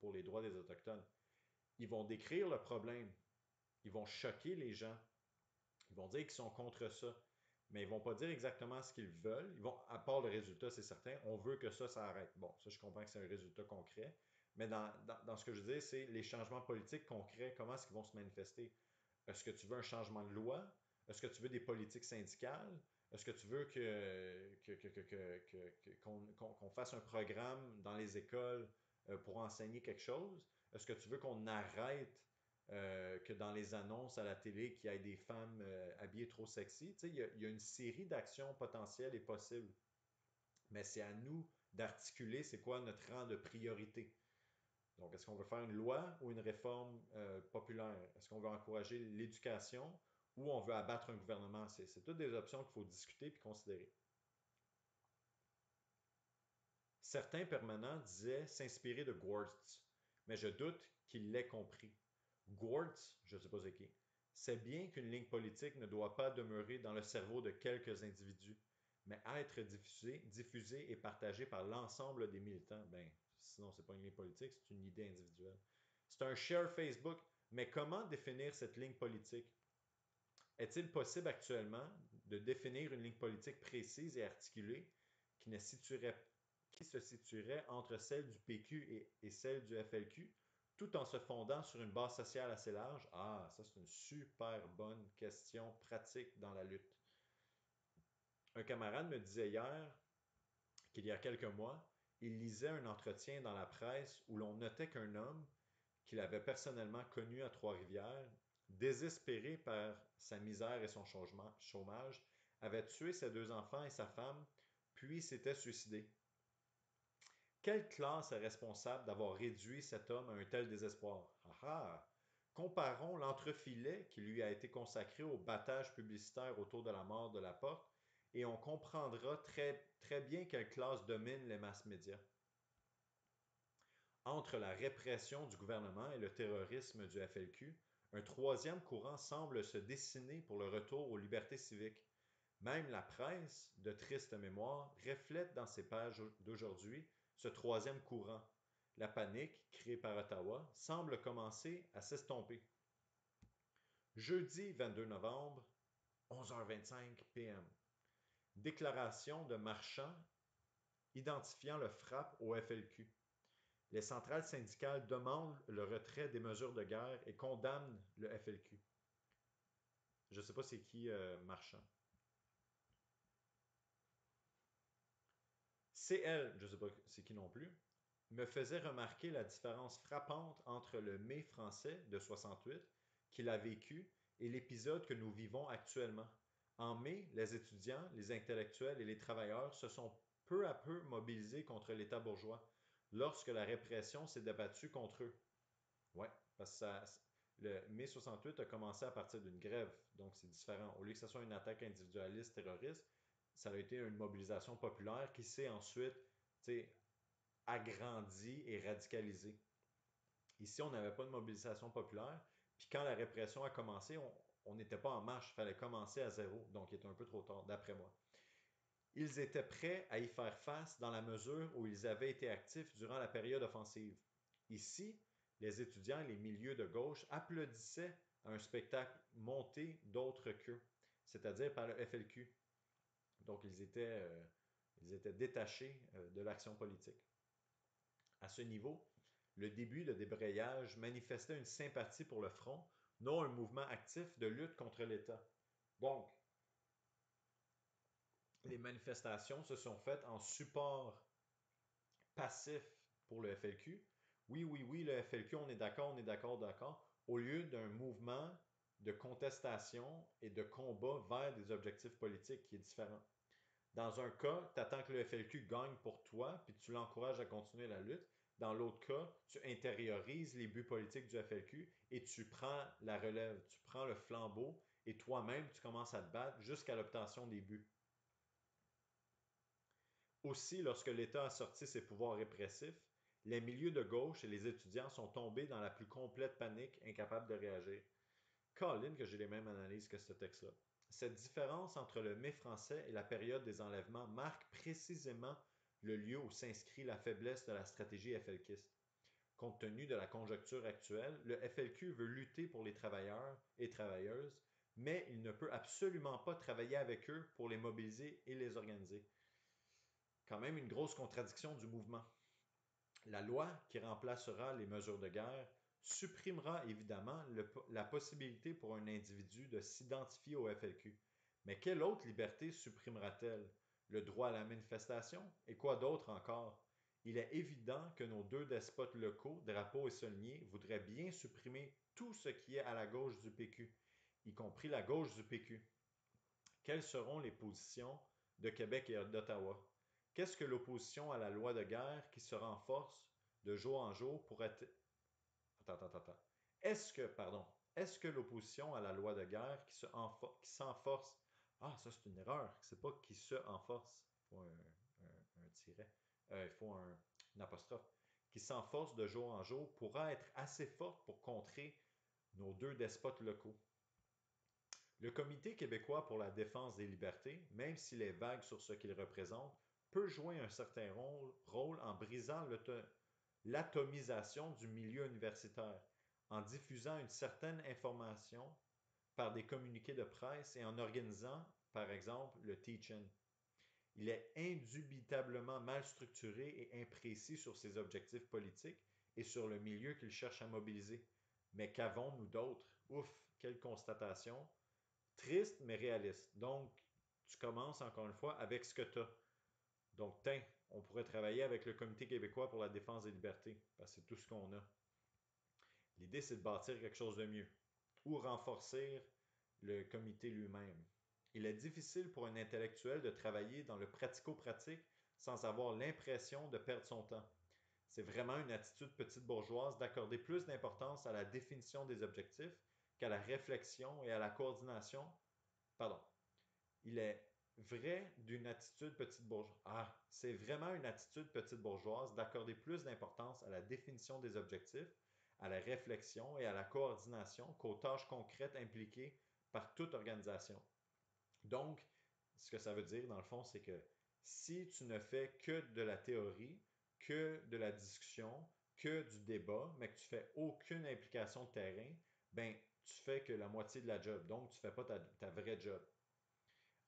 pour les droits des Autochtones. Ils vont décrire le problème, ils vont choquer les gens, ils vont dire qu'ils sont contre ça, mais ils vont pas dire exactement ce qu'ils veulent. Ils vont, à part le résultat, c'est certain, on veut que ça arrête. Bon, ça je comprends que c'est un résultat concret, mais dans ce que je veux dire, c'est les changements politiques concrets, comment est-ce qu'ils vont se manifester? Est-ce que tu veux un changement de loi? Est-ce que tu veux des politiques syndicales? Est-ce que tu veux qu'on fasse un programme dans les écoles pour enseigner quelque chose? Est-ce que tu veux qu'on arrête que dans les annonces à la télé, qu'il y ait des femmes habillées trop sexy? Tu sais, il y a une série d'actions potentielles et possibles. Mais c'est à nous d'articuler c'est quoi notre rang de priorité. Donc, est-ce qu'on veut faire une loi ou une réforme populaire? Est-ce qu'on veut encourager l'éducation ou on veut abattre un gouvernement? C'est toutes des options qu'il faut discuter et considérer. Certains permanents disaient s'inspirer de Gortz, mais je doute qu'il l'ait compris. Gortz, je ne sais pas c'est qui, sait bien qu'une ligne politique ne doit pas demeurer dans le cerveau de quelques individus, mais être diffusée et partagée par l'ensemble des militants. Ben, sinon, c'est pas une ligne politique, c'est une idée individuelle. C'est un share Facebook, mais comment définir cette ligne politique? Est-il possible actuellement de définir une ligne politique précise et articulée qui se situerait entre celle du PQ et celle du FLQ, tout en se fondant sur une base sociale assez large? Ah, ça c'est une super bonne question pratique dans la lutte. Un camarade me disait hier qu'il y a quelques mois, il lisait un entretien dans la presse où l'on notait qu'un homme qu'il avait personnellement connu à Trois-Rivières, désespéré par sa misère et son chômage, avait tué ses 2 enfants et sa femme, puis s'était suicidé. Quelle classe est responsable d'avoir réduit cet homme à un tel désespoir? Ah ah! Comparons l'entrefilet qui lui a été consacré au battage publicitaire autour de la mort de Laporte et on comprendra très bien quelle classe domine les masses médias. Entre la répression du gouvernement et le terrorisme du FLQ, un troisième courant semble se dessiner pour le retour aux libertés civiques. Même la presse, de triste mémoire, reflète dans ses pages d'aujourd'hui ce troisième courant. La panique, créée par Ottawa, semble commencer à s'estomper. Jeudi 22 novembre, 11h25 p.m. Déclaration de marchands identifiant le frappe au FLQ. Les centrales syndicales demandent le retrait des mesures de guerre et condamnent le FLQ. Je ne sais pas c'est qui marchand. CL, je ne sais pas c'est qui non plus, me faisait remarquer la différence frappante entre le mai français de 68 qu'il a vécu et l'épisode que nous vivons actuellement. En mai, les étudiants, les intellectuels et les travailleurs se sont peu à peu mobilisés contre l'État bourgeois lorsque la répression s'est débattue contre eux. Ouais, parce que le mai 68 a commencé à partir d'une grève, donc c'est différent. Au lieu que ce soit une attaque individualiste terroriste, ça a été une mobilisation populaire qui s'est ensuite agrandie et radicalisée. Ici, on n'avait pas de mobilisation populaire, puis quand la répression a commencé, on n'était pas en marche, il fallait commencer à zéro, donc il était un peu trop tard, d'après moi. Ils étaient prêts à y faire face dans la mesure où ils avaient été actifs durant la période offensive. Ici, les étudiants et les milieux de gauche applaudissaient à un spectacle monté d'autres qu'eux, c'est-à-dire par le FLQ. Donc, ils étaient détachés de l'action politique. À ce niveau, le début de débrayage manifestait une sympathie pour le front, non un mouvement actif de lutte contre l'État. Donc, les manifestations se sont faites en support passif pour le FLQ. Oui, oui, oui, le FLQ, on est d'accord, d'accord, au lieu d'un mouvement de contestation et de combat vers des objectifs politiques qui est différent. Dans un cas, tu attends que le FLQ gagne pour toi, puis tu l'encourages à continuer la lutte. Dans l'autre cas, tu intériorises les buts politiques du FLQ et tu prends la relève, tu prends le flambeau et toi-même, tu commences à te battre jusqu'à l'obtention des buts. Aussi, lorsque l'État a sorti ses pouvoirs répressifs, les milieux de gauche et les étudiants sont tombés dans la plus complète panique, incapables de réagir. Colin, que j'ai les mêmes analyses que ce texte-là. Cette différence entre le mai français et la période des enlèvements marque précisément le lieu où s'inscrit la faiblesse de la stratégie FLQiste. Compte tenu de la conjoncture actuelle, le FLQ veut lutter pour les travailleurs et travailleuses, mais il ne peut absolument pas travailler avec eux pour les mobiliser et les organiser. Quand même une grosse contradiction du mouvement. La loi qui remplacera les mesures de guerre supprimera évidemment la possibilité pour un individu de s'identifier au FLQ. Mais quelle autre liberté supprimera-t-elle? Le droit à la manifestation? Et quoi d'autre encore? Il est évident que nos deux despotes locaux, Drapeau et Saulnier, voudraient bien supprimer tout ce qui est à la gauche du PQ, y compris la gauche du PQ. Quelles seront les positions de Québec et d'Ottawa? Qu'est-ce que l'opposition à la loi de guerre qui se renforce de jour en jour pourrait... Attends. Est-ce que l'opposition à la loi de guerre qui s'enforce... Ah, ça c'est une erreur. C'est pas qui se enforce. Il faut un tiret. Il faut un apostrophe. Qui s'enforce de jour en jour pourra être assez forte pour contrer nos deux despotes locaux. Le Comité québécois pour la défense des libertés, même s'il est vague sur ce qu'il représente, peut jouer un certain rôle en brisant l'atomisation du milieu universitaire, en diffusant une certaine information par des communiqués de presse et en organisant, par exemple, le teach-in. Il est indubitablement mal structuré et imprécis sur ses objectifs politiques et sur le milieu qu'il cherche à mobiliser. Mais qu'avons-nous d'autre? Ouf, quelle constatation! Triste, mais réaliste. Donc, tu commences encore une fois avec ce que tu as. Donc, on pourrait travailler avec le Comité québécois pour la défense des libertés, parce que c'est tout ce qu'on a. L'idée, c'est de bâtir quelque chose de mieux ou renforcer le comité lui-même. Il est difficile pour un intellectuel de travailler dans le pratico-pratique sans avoir l'impression de perdre son temps. C'est vraiment une attitude petite bourgeoise d'accorder plus d'importance à la définition des objectifs qu'à la réflexion et à la coordination. Pardon. Il est vrai d'une attitude petite bourgeoise. Ah, c'est vraiment une attitude petite bourgeoise d'accorder plus d'importance à la définition des objectifs, à la réflexion et à la coordination qu'aux tâches concrètes impliquées par toute organisation. Donc, ce que ça veut dire, dans le fond, c'est que si tu ne fais que de la théorie, que de la discussion, que du débat, mais que tu fais aucune implication de terrain, ben, tu fais que la moitié de la job. Donc, tu ne fais pas ta vraie job.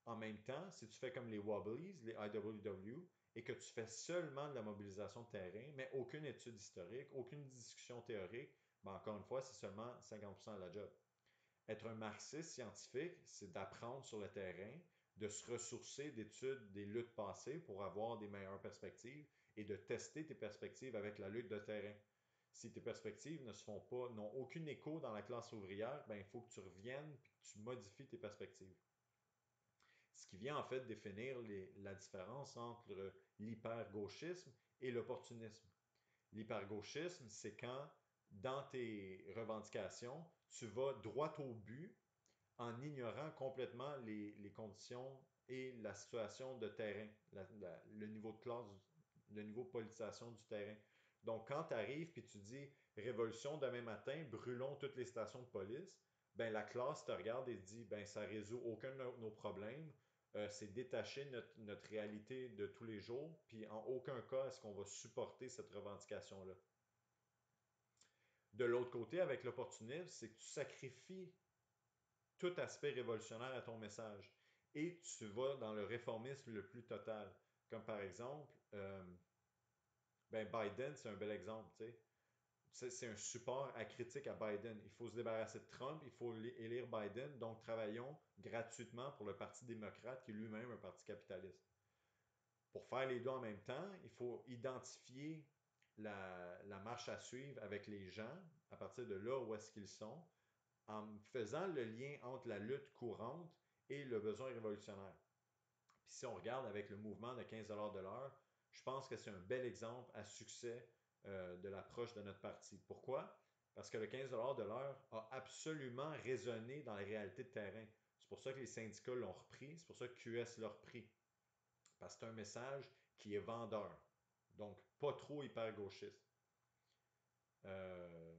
En même temps, si tu fais comme les Wobblies, les IWW, et que tu fais seulement de la mobilisation de terrain, mais aucune étude historique, aucune discussion théorique, ben encore une fois, c'est seulement 50% de la job. Être un marxiste scientifique, c'est d'apprendre sur le terrain, de se ressourcer d'études des luttes passées pour avoir des meilleures perspectives et de tester tes perspectives avec la lutte de terrain. Si tes perspectives ne se font pas, n'ont aucun écho dans la classe ouvrière, ben, il faut que tu reviennes et que tu modifies tes perspectives. Ce qui vient en fait définir la différence entre l'hypergauchisme et l'opportunisme. L'hypergauchisme, c'est quand, dans tes revendications, tu vas droit au but en ignorant complètement les conditions et la situation de terrain, le niveau de classe, le niveau de politisation du terrain. Donc, quand tu arrives et tu dis révolution demain matin, brûlons toutes les stations de police, ben la classe te regarde et te dit ben ça résout aucun de nos problèmes, c'est détaché de notre réalité de tous les jours, puis en aucun cas est-ce qu'on va supporter cette revendication-là. De l'autre côté, avec l'opportunisme, c'est que tu sacrifies tout aspect révolutionnaire à ton message et tu vas dans le réformisme le plus total. Comme par exemple, ben Biden, c'est un bel exemple. C'est un support à critique à Biden. Il faut se débarrasser de Trump, il faut élire Biden, donc travaillons gratuitement pour le Parti démocrate, qui est lui-même un parti capitaliste. Pour faire les deux en même temps, il faut identifier la marche à suivre avec les gens, à partir de là où est-ce qu'ils sont, en faisant le lien entre la lutte courante et le besoin révolutionnaire. Puis si on regarde avec le mouvement de 15 de l'heure, je pense que c'est un bel exemple à succès de l'approche de notre parti. Pourquoi? Parce que le 15 de l'heure a absolument résonné dans la réalité de terrain. C'est pour ça que les syndicats l'ont repris, c'est pour ça que QS l'a repris. Parce que c'est un message qui est vendeur. Donc, pas trop hyper gauchiste. Euh,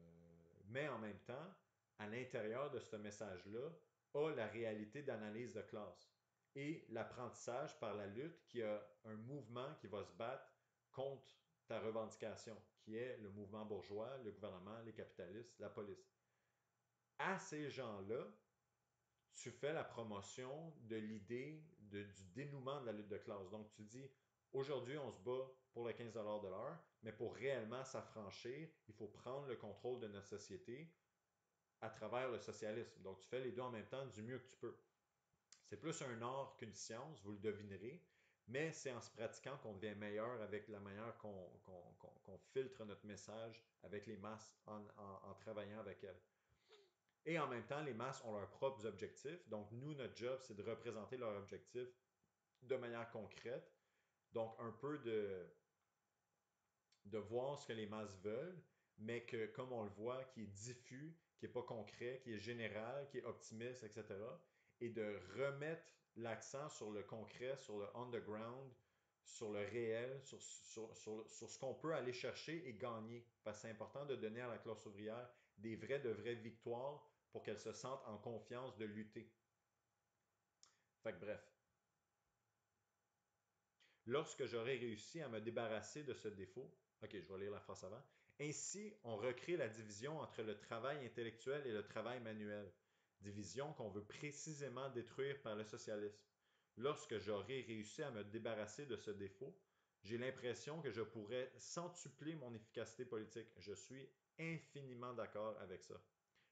mais en même temps, à l'intérieur de ce message-là, a la réalité d'analyse de classe et l'apprentissage par la lutte qui a un mouvement qui va se battre contre ta revendication, qui est le mouvement bourgeois, le gouvernement, les capitalistes, la police. À ces gens-là, tu fais la promotion de l'idée du dénouement de la lutte de classe. Donc, tu dis, aujourd'hui, on se bat pour le 15 de l'heure, mais pour réellement s'affranchir, il faut prendre le contrôle de notre société à travers le socialisme. Donc, tu fais les deux en même temps du mieux que tu peux. C'est plus un art qu'une science, vous le devinerez, mais c'est en se pratiquant qu'on devient meilleur avec la manière qu'on filtre notre message avec les masses en travaillant avec elles. Et en même temps, les masses ont leurs propres objectifs. Donc, nous, notre job, c'est de représenter leurs objectifs de manière concrète. Donc, un peu de voir ce que les masses veulent, mais que, comme on le voit, qui est diffus, qui n'est pas concret, qui est général, qui est optimiste, etc. Et de remettre l'accent sur le concret, sur le underground, sur le réel, sur ce qu'on peut aller chercher et gagner. Parce que c'est important de donner à la classe ouvrière de vraies victoires pour qu'elle se sente en confiance de lutter. Fait que bref. Lorsque j'aurai réussi à me débarrasser de ce défaut, ok, je vais lire la phrase avant. Ainsi, on recrée la division entre le travail intellectuel et le travail manuel, division qu'on veut précisément détruire par le socialisme. Lorsque j'aurai réussi à me débarrasser de ce défaut, j'ai l'impression que je pourrais centupler mon efficacité politique. Je suis infiniment d'accord avec ça.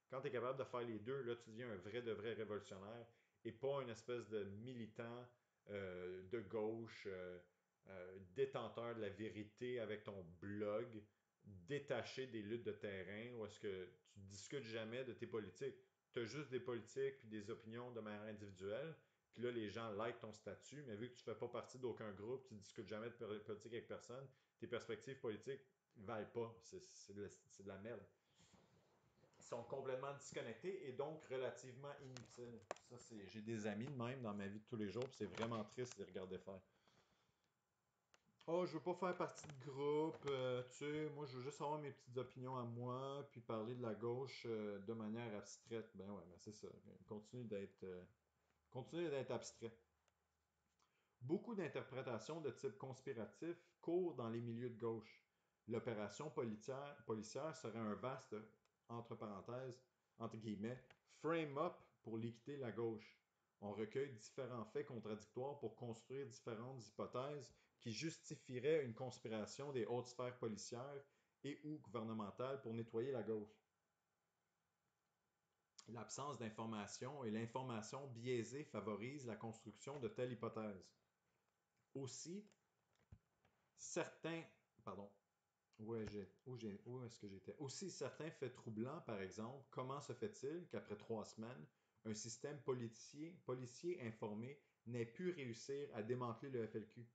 Quand tu es capable de faire les deux, là, tu deviens un vrai de vrai révolutionnaire et pas une espèce de militant de gauche, détenteur de la vérité avec ton blog, détaché des luttes de terrain, où est-ce que tu ne discutes jamais de tes politiques. Tu as juste des politiques puis des opinions de manière individuelle. Puis là, les gens like ton statut, mais vu que tu ne fais pas partie d'aucun groupe, tu ne discutes jamais de politique avec personne, tes perspectives politiques Ils valent pas. C'est de la merde. Ils sont complètement disconnectés et donc relativement inutiles. Ça, j'ai des amis de même dans ma vie de tous les jours, puis c'est vraiment triste de les regarder faire. Oh, je veux pas faire partie de groupe, tu sais, moi je veux juste avoir mes petites opinions à moi, puis parler de la gauche de manière abstraite. Ben ouais, mais c'est ça. Continue d'être abstrait. Beaucoup d'interprétations de type conspiratif courent dans les milieux de gauche. L'opération policière serait un vaste, entre parenthèses, entre guillemets, frame-up pour liquider la gauche. On recueille différents faits contradictoires pour construire différentes hypothèses qui justifieraient une conspiration des hautes sphères policières et ou gouvernementales pour nettoyer la gauche. L'absence d'information et l'information biaisée favorisent la construction de telles hypothèses. Aussi, certains, pardon, où est-ce que j'étais? Aussi, certains faits troublants, par exemple, comment se fait-il qu'après 3 semaines, un système policier informé n'ait pu réussir à démanteler le FLQ?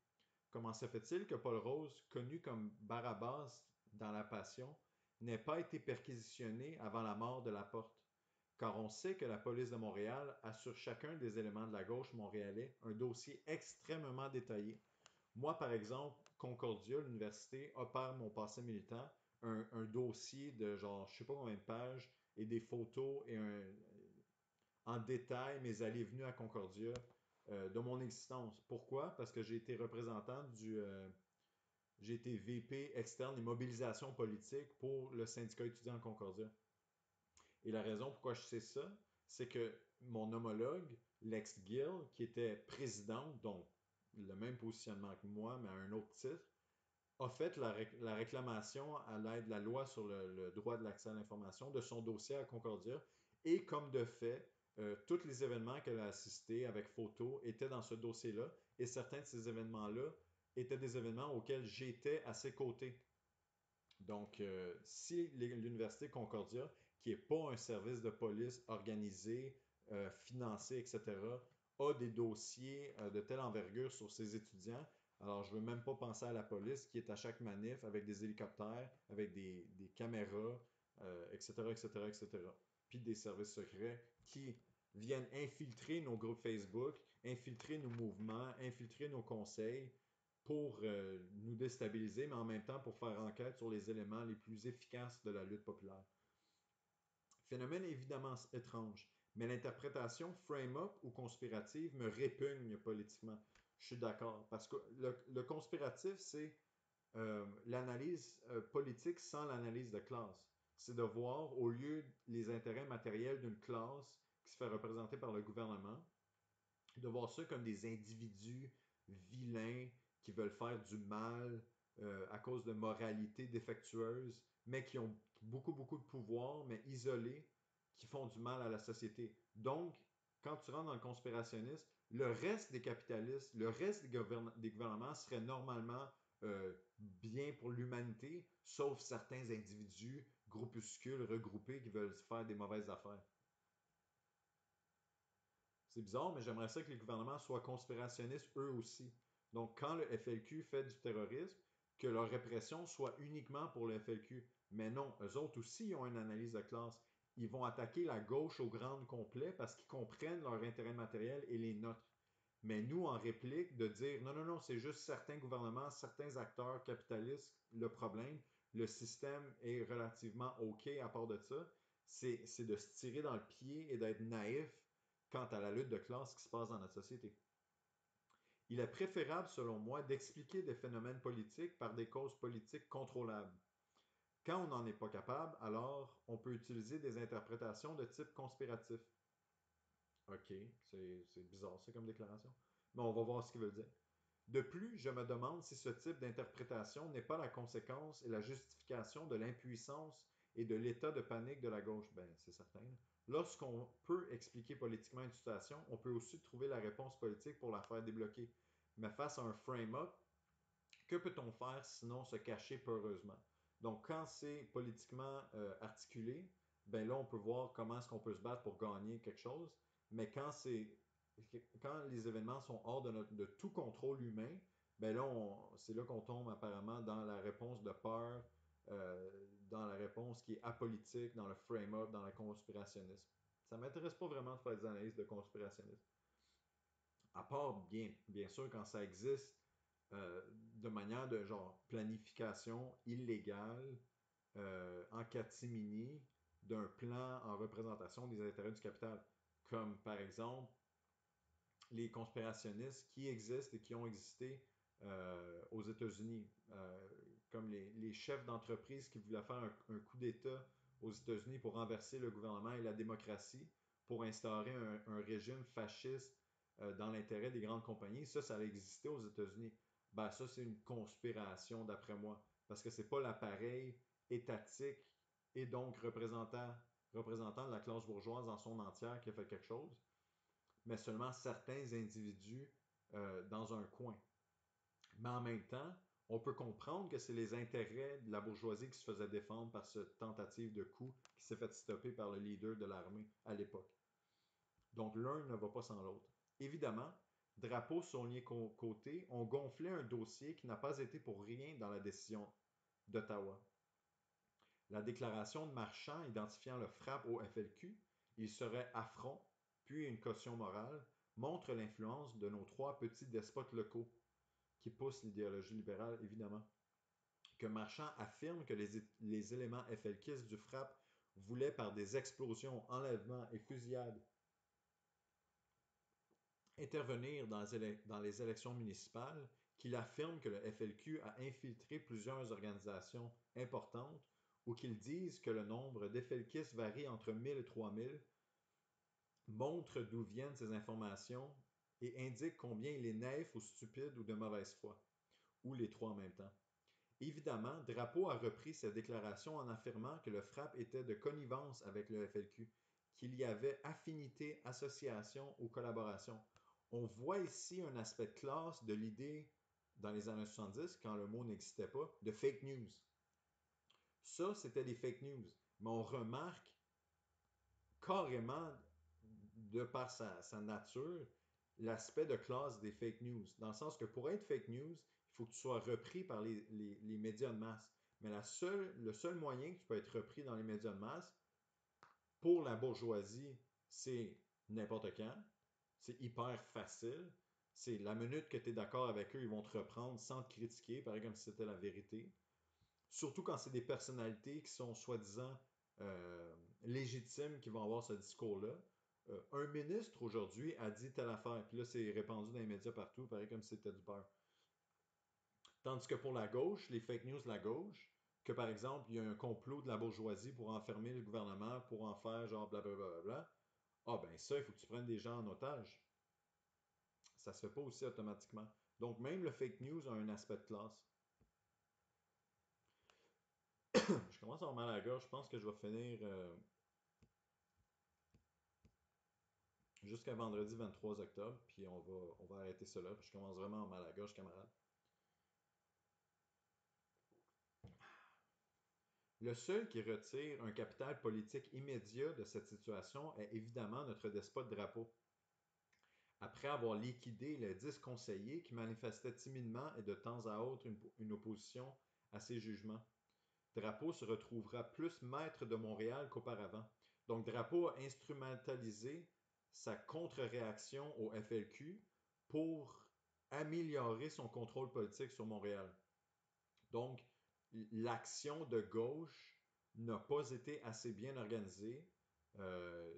Comment se fait-il que Paul Rose, connu comme Barabbas dans La Passion, n'ait pas été perquisitionné avant la mort de Laporte? Car on sait que la police de Montréal a sur chacun des éléments de la gauche montréalais un dossier extrêmement détaillé. Moi, par exemple, Concordia, l'université, opère mon passé militant, un dossier de genre, je sais pas combien de pages, et des photos en détail mes allées et venues à Concordia de mon existence. Pourquoi? Parce que j'ai été représentant j'ai été VP externe et mobilisation politique pour le syndicat étudiant à Concordia. Et la raison pourquoi je sais ça, c'est que mon homologue, Lex Gill, qui était présidente, donc le même positionnement que moi, mais à un autre titre, a fait la réclamation à l'aide de la loi sur le droit de l'accès à l'information de son dossier à Concordia. Et comme de fait, tous les événements qu'elle a assistés avec photos étaient dans ce dossier-là. Et certains de ces événements-là étaient des événements auxquels j'étais à ses côtés. Donc, si l'Université Concordia, qui n'est pas un service de police organisé, financé, etc., a des dossiers de telle envergure sur ses étudiants, alors je ne veux même pas penser à la police qui est à chaque manif avec des hélicoptères, avec des caméras, etc., etc., etc. Puis des services secrets qui viennent infiltrer nos groupes Facebook, infiltrer nos mouvements, infiltrer nos conseils, pour nous déstabiliser, mais en même temps pour faire enquête sur les éléments les plus efficaces de la lutte populaire. Phénomène évidemment étrange, mais l'interprétation frame-up ou conspirative me répugne politiquement. Je suis d'accord, parce que le conspiratif, c'est l'analyse politique sans l'analyse de classe. C'est de voir, au lieu les intérêts matériels d'une classe qui se fait représenter par le gouvernement, de voir ça comme des individus vilains qui veulent faire du mal à cause de moralité défectueuse, mais qui ont beaucoup, beaucoup de pouvoir, mais isolés, qui font du mal à la société. Donc, quand tu rentres dans le conspirationnisme, le reste des capitalistes, le reste des gouvernements serait normalement bien pour l'humanité, sauf certains individus, groupuscules, regroupés qui veulent faire des mauvaises affaires. C'est bizarre, mais j'aimerais ça que les gouvernements soient conspirationnistes eux aussi. Donc, quand le FLQ fait du terrorisme, que leur répression soit uniquement pour le FLQ. Mais non, eux autres aussi ont une analyse de classe. Ils vont attaquer la gauche au grand complet parce qu'ils comprennent leur intérêt matériel et les nôtres. Mais nous, en réplique, de dire non, non, non, c'est juste certains gouvernements, certains acteurs capitalistes le problème. Le système est relativement OK à part de ça. C'est de se tirer dans le pied et d'être naïf quant à la lutte de classe qui se passe dans notre société. Il est préférable, selon moi, d'expliquer des phénomènes politiques par des causes politiques contrôlables. Quand on n'en est pas capable, alors on peut utiliser des interprétations de type conspiratif. Ok, c'est bizarre, c'est comme déclaration. Mais on va voir ce qu'il veut dire. De plus, je me demande si ce type d'interprétation n'est pas la conséquence et la justification de l'impuissance et de l'état de panique de la gauche. Ben, c'est certain. Lorsqu'on peut expliquer politiquement une situation, on peut aussi trouver la réponse politique pour la faire débloquer. Mais face à un frame-up, que peut-on faire sinon se cacher peureusement? Donc, quand c'est politiquement articulé, ben là, on peut voir comment est-ce qu'on peut se battre pour gagner quelque chose. Mais quand les événements sont hors de tout contrôle humain, ben là, c'est là qu'on tombe apparemment dans la réponse de peur, dans la réponse qui est apolitique, dans le frame-up, dans le conspirationnisme. Ça ne m'intéresse pas vraiment de faire des analyses de conspirationnisme. À part, bien sûr, quand ça existe de manière de genre planification illégale, en catimini, d'un plan en représentation des intérêts du capital. Comme par exemple les conspirationnistes qui existent et qui ont existé aux États-Unis, comme les chefs d'entreprise qui voulaient faire un coup d'État aux États-Unis pour renverser le gouvernement et la démocratie, pour instaurer un régime fasciste dans l'intérêt des grandes compagnies. Ça a existé aux États-Unis. Ben, ça, c'est une conspiration, d'après moi, parce que c'est pas l'appareil étatique et donc représentant de la classe bourgeoise en son entière qui a fait quelque chose, mais seulement certains individus dans un coin. Mais en même temps, on peut comprendre que c'est les intérêts de la bourgeoisie qui se faisaient défendre par cette tentative de coup qui s'est fait stopper par le leader de l'armée à l'époque. Donc l'un ne va pas sans l'autre. Évidemment, Drapeau, souligné côté, ont gonflé un dossier qui n'a pas été pour rien dans la décision d'Ottawa. La déclaration de Marchand identifiant le frappe au FLQ, il serait affront, puis une caution morale, montre l'influence de nos trois petits despotes locaux, qui poussent l'idéologie libérale, évidemment. Que Marchand affirme que les éléments FLQistes du frappe voulaient par des explosions, enlèvements et fusillades intervenir dans les élections municipales, qu'il affirme que le FLQ a infiltré plusieurs organisations importantes, ou qu'ils disent que le nombre d'FLQistes varie entre 1000 et 3000, montre d'où viennent ces informations et indique combien il est naïf ou stupide ou de mauvaise foi, ou les trois en même temps. Évidemment, Drapeau a repris cette déclaration en affirmant que le frappe était de connivence avec le FLQ, qu'il y avait affinité, association ou collaboration. On voit ici un aspect de classe de l'idée, dans les années 70, quand le mot n'existait pas, de fake news. Ça, c'était des fake news. Mais on remarque carrément, de par sa nature, l'aspect de classe des fake news. Dans le sens que pour être fake news, il faut que tu sois repris par les médias de masse. Mais le seul moyen que tu peux être repris dans les médias de masse, pour la bourgeoisie, c'est n'importe quand. C'est hyper facile. C'est la minute que tu es d'accord avec eux, ils vont te reprendre sans te critiquer, pareil comme si c'était la vérité. Surtout quand c'est des personnalités qui sont soi-disant légitimes qui vont avoir ce discours-là. Un ministre aujourd'hui a dit telle affaire, puis là c'est répandu dans les médias partout, pareil comme si c'était du beurre. Tandis que pour la gauche, les fake news de la gauche, que par exemple, il y a un complot de la bourgeoisie pour enfermer le gouvernement, pour en faire genre blablabla, ah ben ça, il faut que tu prennes des gens en otage. Ça se fait pas aussi automatiquement. Donc même le fake news a un aspect de classe. Je commence à avoir mal à la gorge, je pense que je vais finir jusqu'à vendredi 23 octobre, puis on va arrêter cela. Je commence vraiment à avoir mal à la gorge, camarade. Le seul qui retire un capital politique immédiat de cette situation est évidemment notre despote Drapeau. Après avoir liquidé les 10 conseillers qui manifestaient timidement et de temps à autre une opposition à ses jugements, Drapeau se retrouvera plus maître de Montréal qu'auparavant. Donc Drapeau a instrumentalisé sa contre-réaction au FLQ pour améliorer son contrôle politique sur Montréal. Donc, l'action de gauche n'a pas été assez bien organisée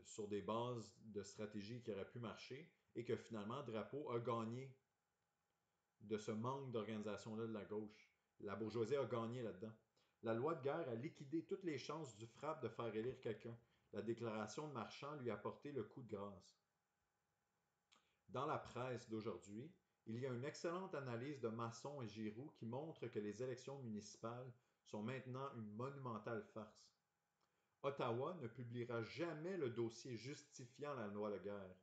sur des bases de stratégie qui auraient pu marcher et que finalement Drapeau a gagné de ce manque d'organisation-là de la gauche. La bourgeoisie a gagné là-dedans. La loi de guerre a liquidé toutes les chances du frappe de faire élire quelqu'un. La déclaration de Marchand lui a porté le coup de grâce. Dans la presse d'aujourd'hui, il y a une excellente analyse de Masson et Giroux qui montre que les élections municipales sont maintenant une monumentale farce. Ottawa ne publiera jamais le dossier justifiant la loi de guerre,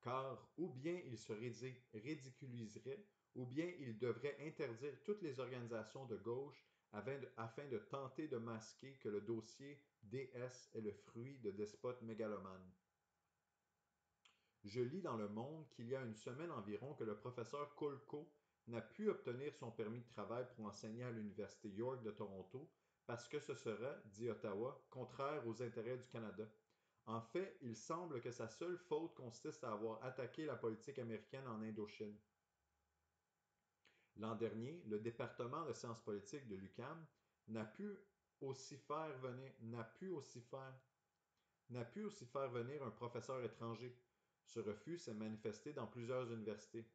car ou bien il se ridiculiserait, ou bien il devrait interdire toutes les organisations de gauche afin de tenter de masquer que le dossier DS est le fruit de despotes mégalomanes. Je lis dans Le Monde qu'il y a une semaine environ que le professeur Kolko n'a pu obtenir son permis de travail pour enseigner à l'Université York de Toronto parce que ce serait, dit Ottawa, contraire aux intérêts du Canada. En fait, il semble que sa seule faute consiste à avoir attaqué la politique américaine en Indochine. L'an dernier, le département de sciences politiques de l'UQAM n'a pu aussi faire venir un professeur étranger. Ce refus s'est manifesté dans plusieurs universités.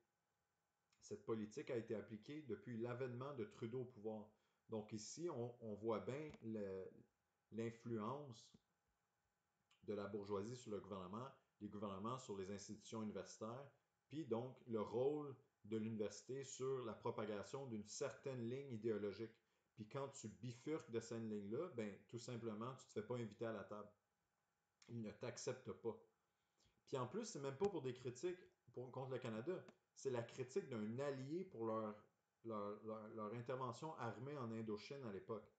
Cette politique a été appliquée depuis l'avènement de Trudeau au pouvoir. Donc ici, on voit bien l'influence de la bourgeoisie sur le gouvernement, les gouvernements sur les institutions universitaires, puis donc le rôle de l'université sur la propagation d'une certaine ligne idéologique. Puis quand tu bifurques de cette ligne-là, ben tout simplement, tu ne te fais pas inviter à la table. Ils ne t'acceptent pas. Puis en plus, c'est même pas pour des critiques contre le Canada, c'est la critique d'un allié pour leur intervention armée en Indochine à l'époque.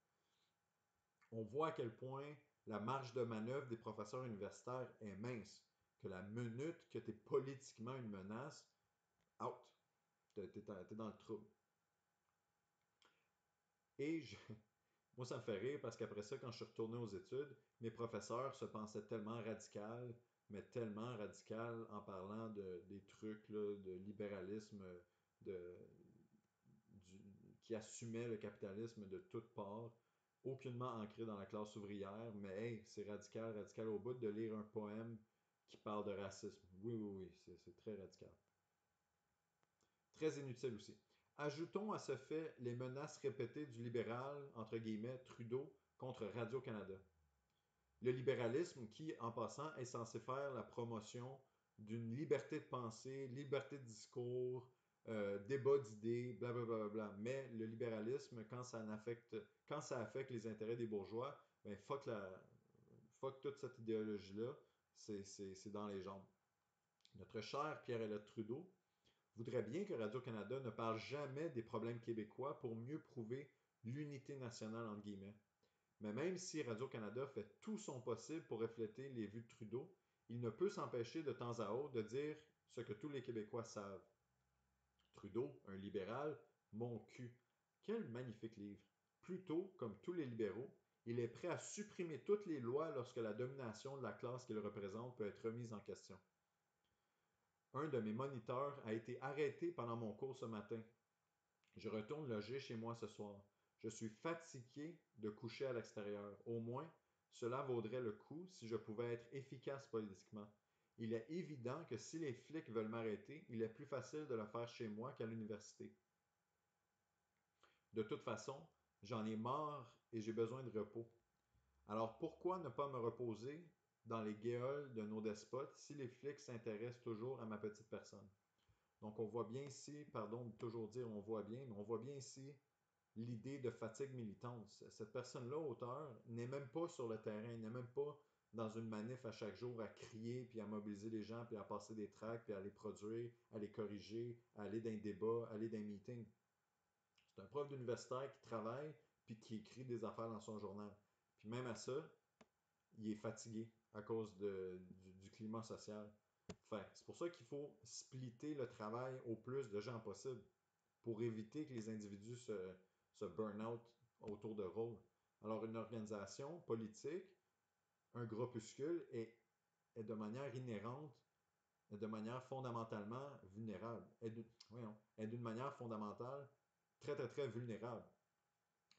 On voit à quel point la marge de manœuvre des professeurs universitaires est mince. Que la minute que tu es politiquement une menace, out. Tu es dans le trouble. Et moi, ça me fait rire parce qu'après ça, quand je suis retourné aux études, mes professeurs se pensaient tellement radical, mais tellement radical en parlant des trucs là, de libéralisme de, du, qui assumait le capitalisme de toutes parts, aucunement ancré dans la classe ouvrière, mais hey, c'est radical, radical au bout de lire un poème qui parle de racisme. Oui, oui, oui, c'est très radical. Très inutile aussi. Ajoutons à ce fait les menaces répétées du libéral, entre guillemets, Trudeau, contre Radio-Canada. Le libéralisme qui, en passant, est censé faire la promotion d'une liberté de pensée, liberté de discours, débat d'idées, blablabla. Mais le libéralisme, quand ça affecte les intérêts des bourgeois, ben fuck toute cette idéologie-là, c'est dans les jambes. Notre cher Pierre-Éliott Trudeau voudrait bien que Radio-Canada ne parle jamais des problèmes québécois pour mieux prouver l'unité nationale, entre guillemets. Mais même si Radio-Canada fait tout son possible pour refléter les vues de Trudeau, il ne peut s'empêcher de temps à autre de dire ce que tous les Québécois savent. Trudeau, un libéral, mon cul. Quel magnifique livre. Plutôt, comme tous les libéraux, il est prêt à supprimer toutes les lois lorsque la domination de la classe qu'il représente peut être remise en question. Un de mes moniteurs a été arrêté pendant mon cours ce matin. Je retourne loger chez moi ce soir. Je suis fatigué de coucher à l'extérieur. Au moins, cela vaudrait le coup si je pouvais être efficace politiquement. Il est évident que si les flics veulent m'arrêter, il est plus facile de le faire chez moi qu'à l'université. De toute façon, j'en ai marre et j'ai besoin de repos. Alors pourquoi ne pas me reposer dans les guéoles de nos despotes si les flics s'intéressent toujours à ma petite personne? Donc on voit bien ici, pardon de toujours dire on voit bien, mais on voit bien ici l'idée de fatigue militante. Cette personne-là, auteur, n'est même pas sur le terrain, n'est même pas dans une manif à chaque jour à crier, puis à mobiliser les gens, puis à passer des tracts, puis à les produire, à les corriger, à aller dans un débat, à aller dans un meeting. C'est un prof d'universitaire qui travaille, puis qui écrit des affaires dans son journal. Puis même à ça, il est fatigué à cause du climat social. Enfin, c'est pour ça qu'il faut splitter le travail au plus de gens possible pour éviter que les individus se burn out autour de rôles. Alors, une organisation politique, un groupuscule, est de manière inhérente, de manière fondamentalement vulnérable, est d'une manière fondamentale très, très, très vulnérable.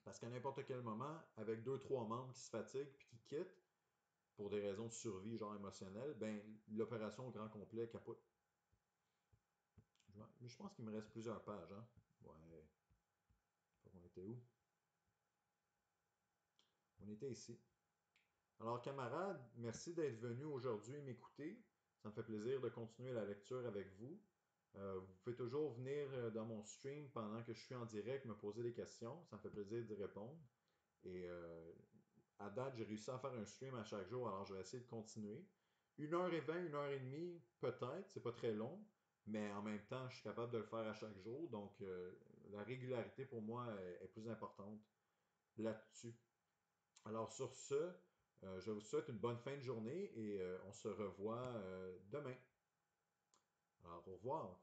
Parce qu'à n'importe quel moment, avec deux, trois membres qui se fatiguent puis qui quittent pour des raisons de survie, genre émotionnelle, ben l'opération au grand complet capote. Je pense qu'il me reste plusieurs pages, hein? Ouais. On était où? On était ici. Alors, camarades, merci d'être venus aujourd'hui m'écouter. Ça me fait plaisir de continuer la lecture avec vous. Vous pouvez toujours venir dans mon stream pendant que je suis en direct me poser des questions. Ça me fait plaisir d'y répondre. Et à date, j'ai réussi à faire un stream à chaque jour, alors je vais essayer de continuer. 1h20, 1h30, peut-être, c'est pas très long, mais en même temps, je suis capable de le faire à chaque jour, donc la régularité pour moi est plus importante là-dessus. Alors sur ce, je vous souhaite une bonne fin de journée et on se revoit demain. Alors au revoir.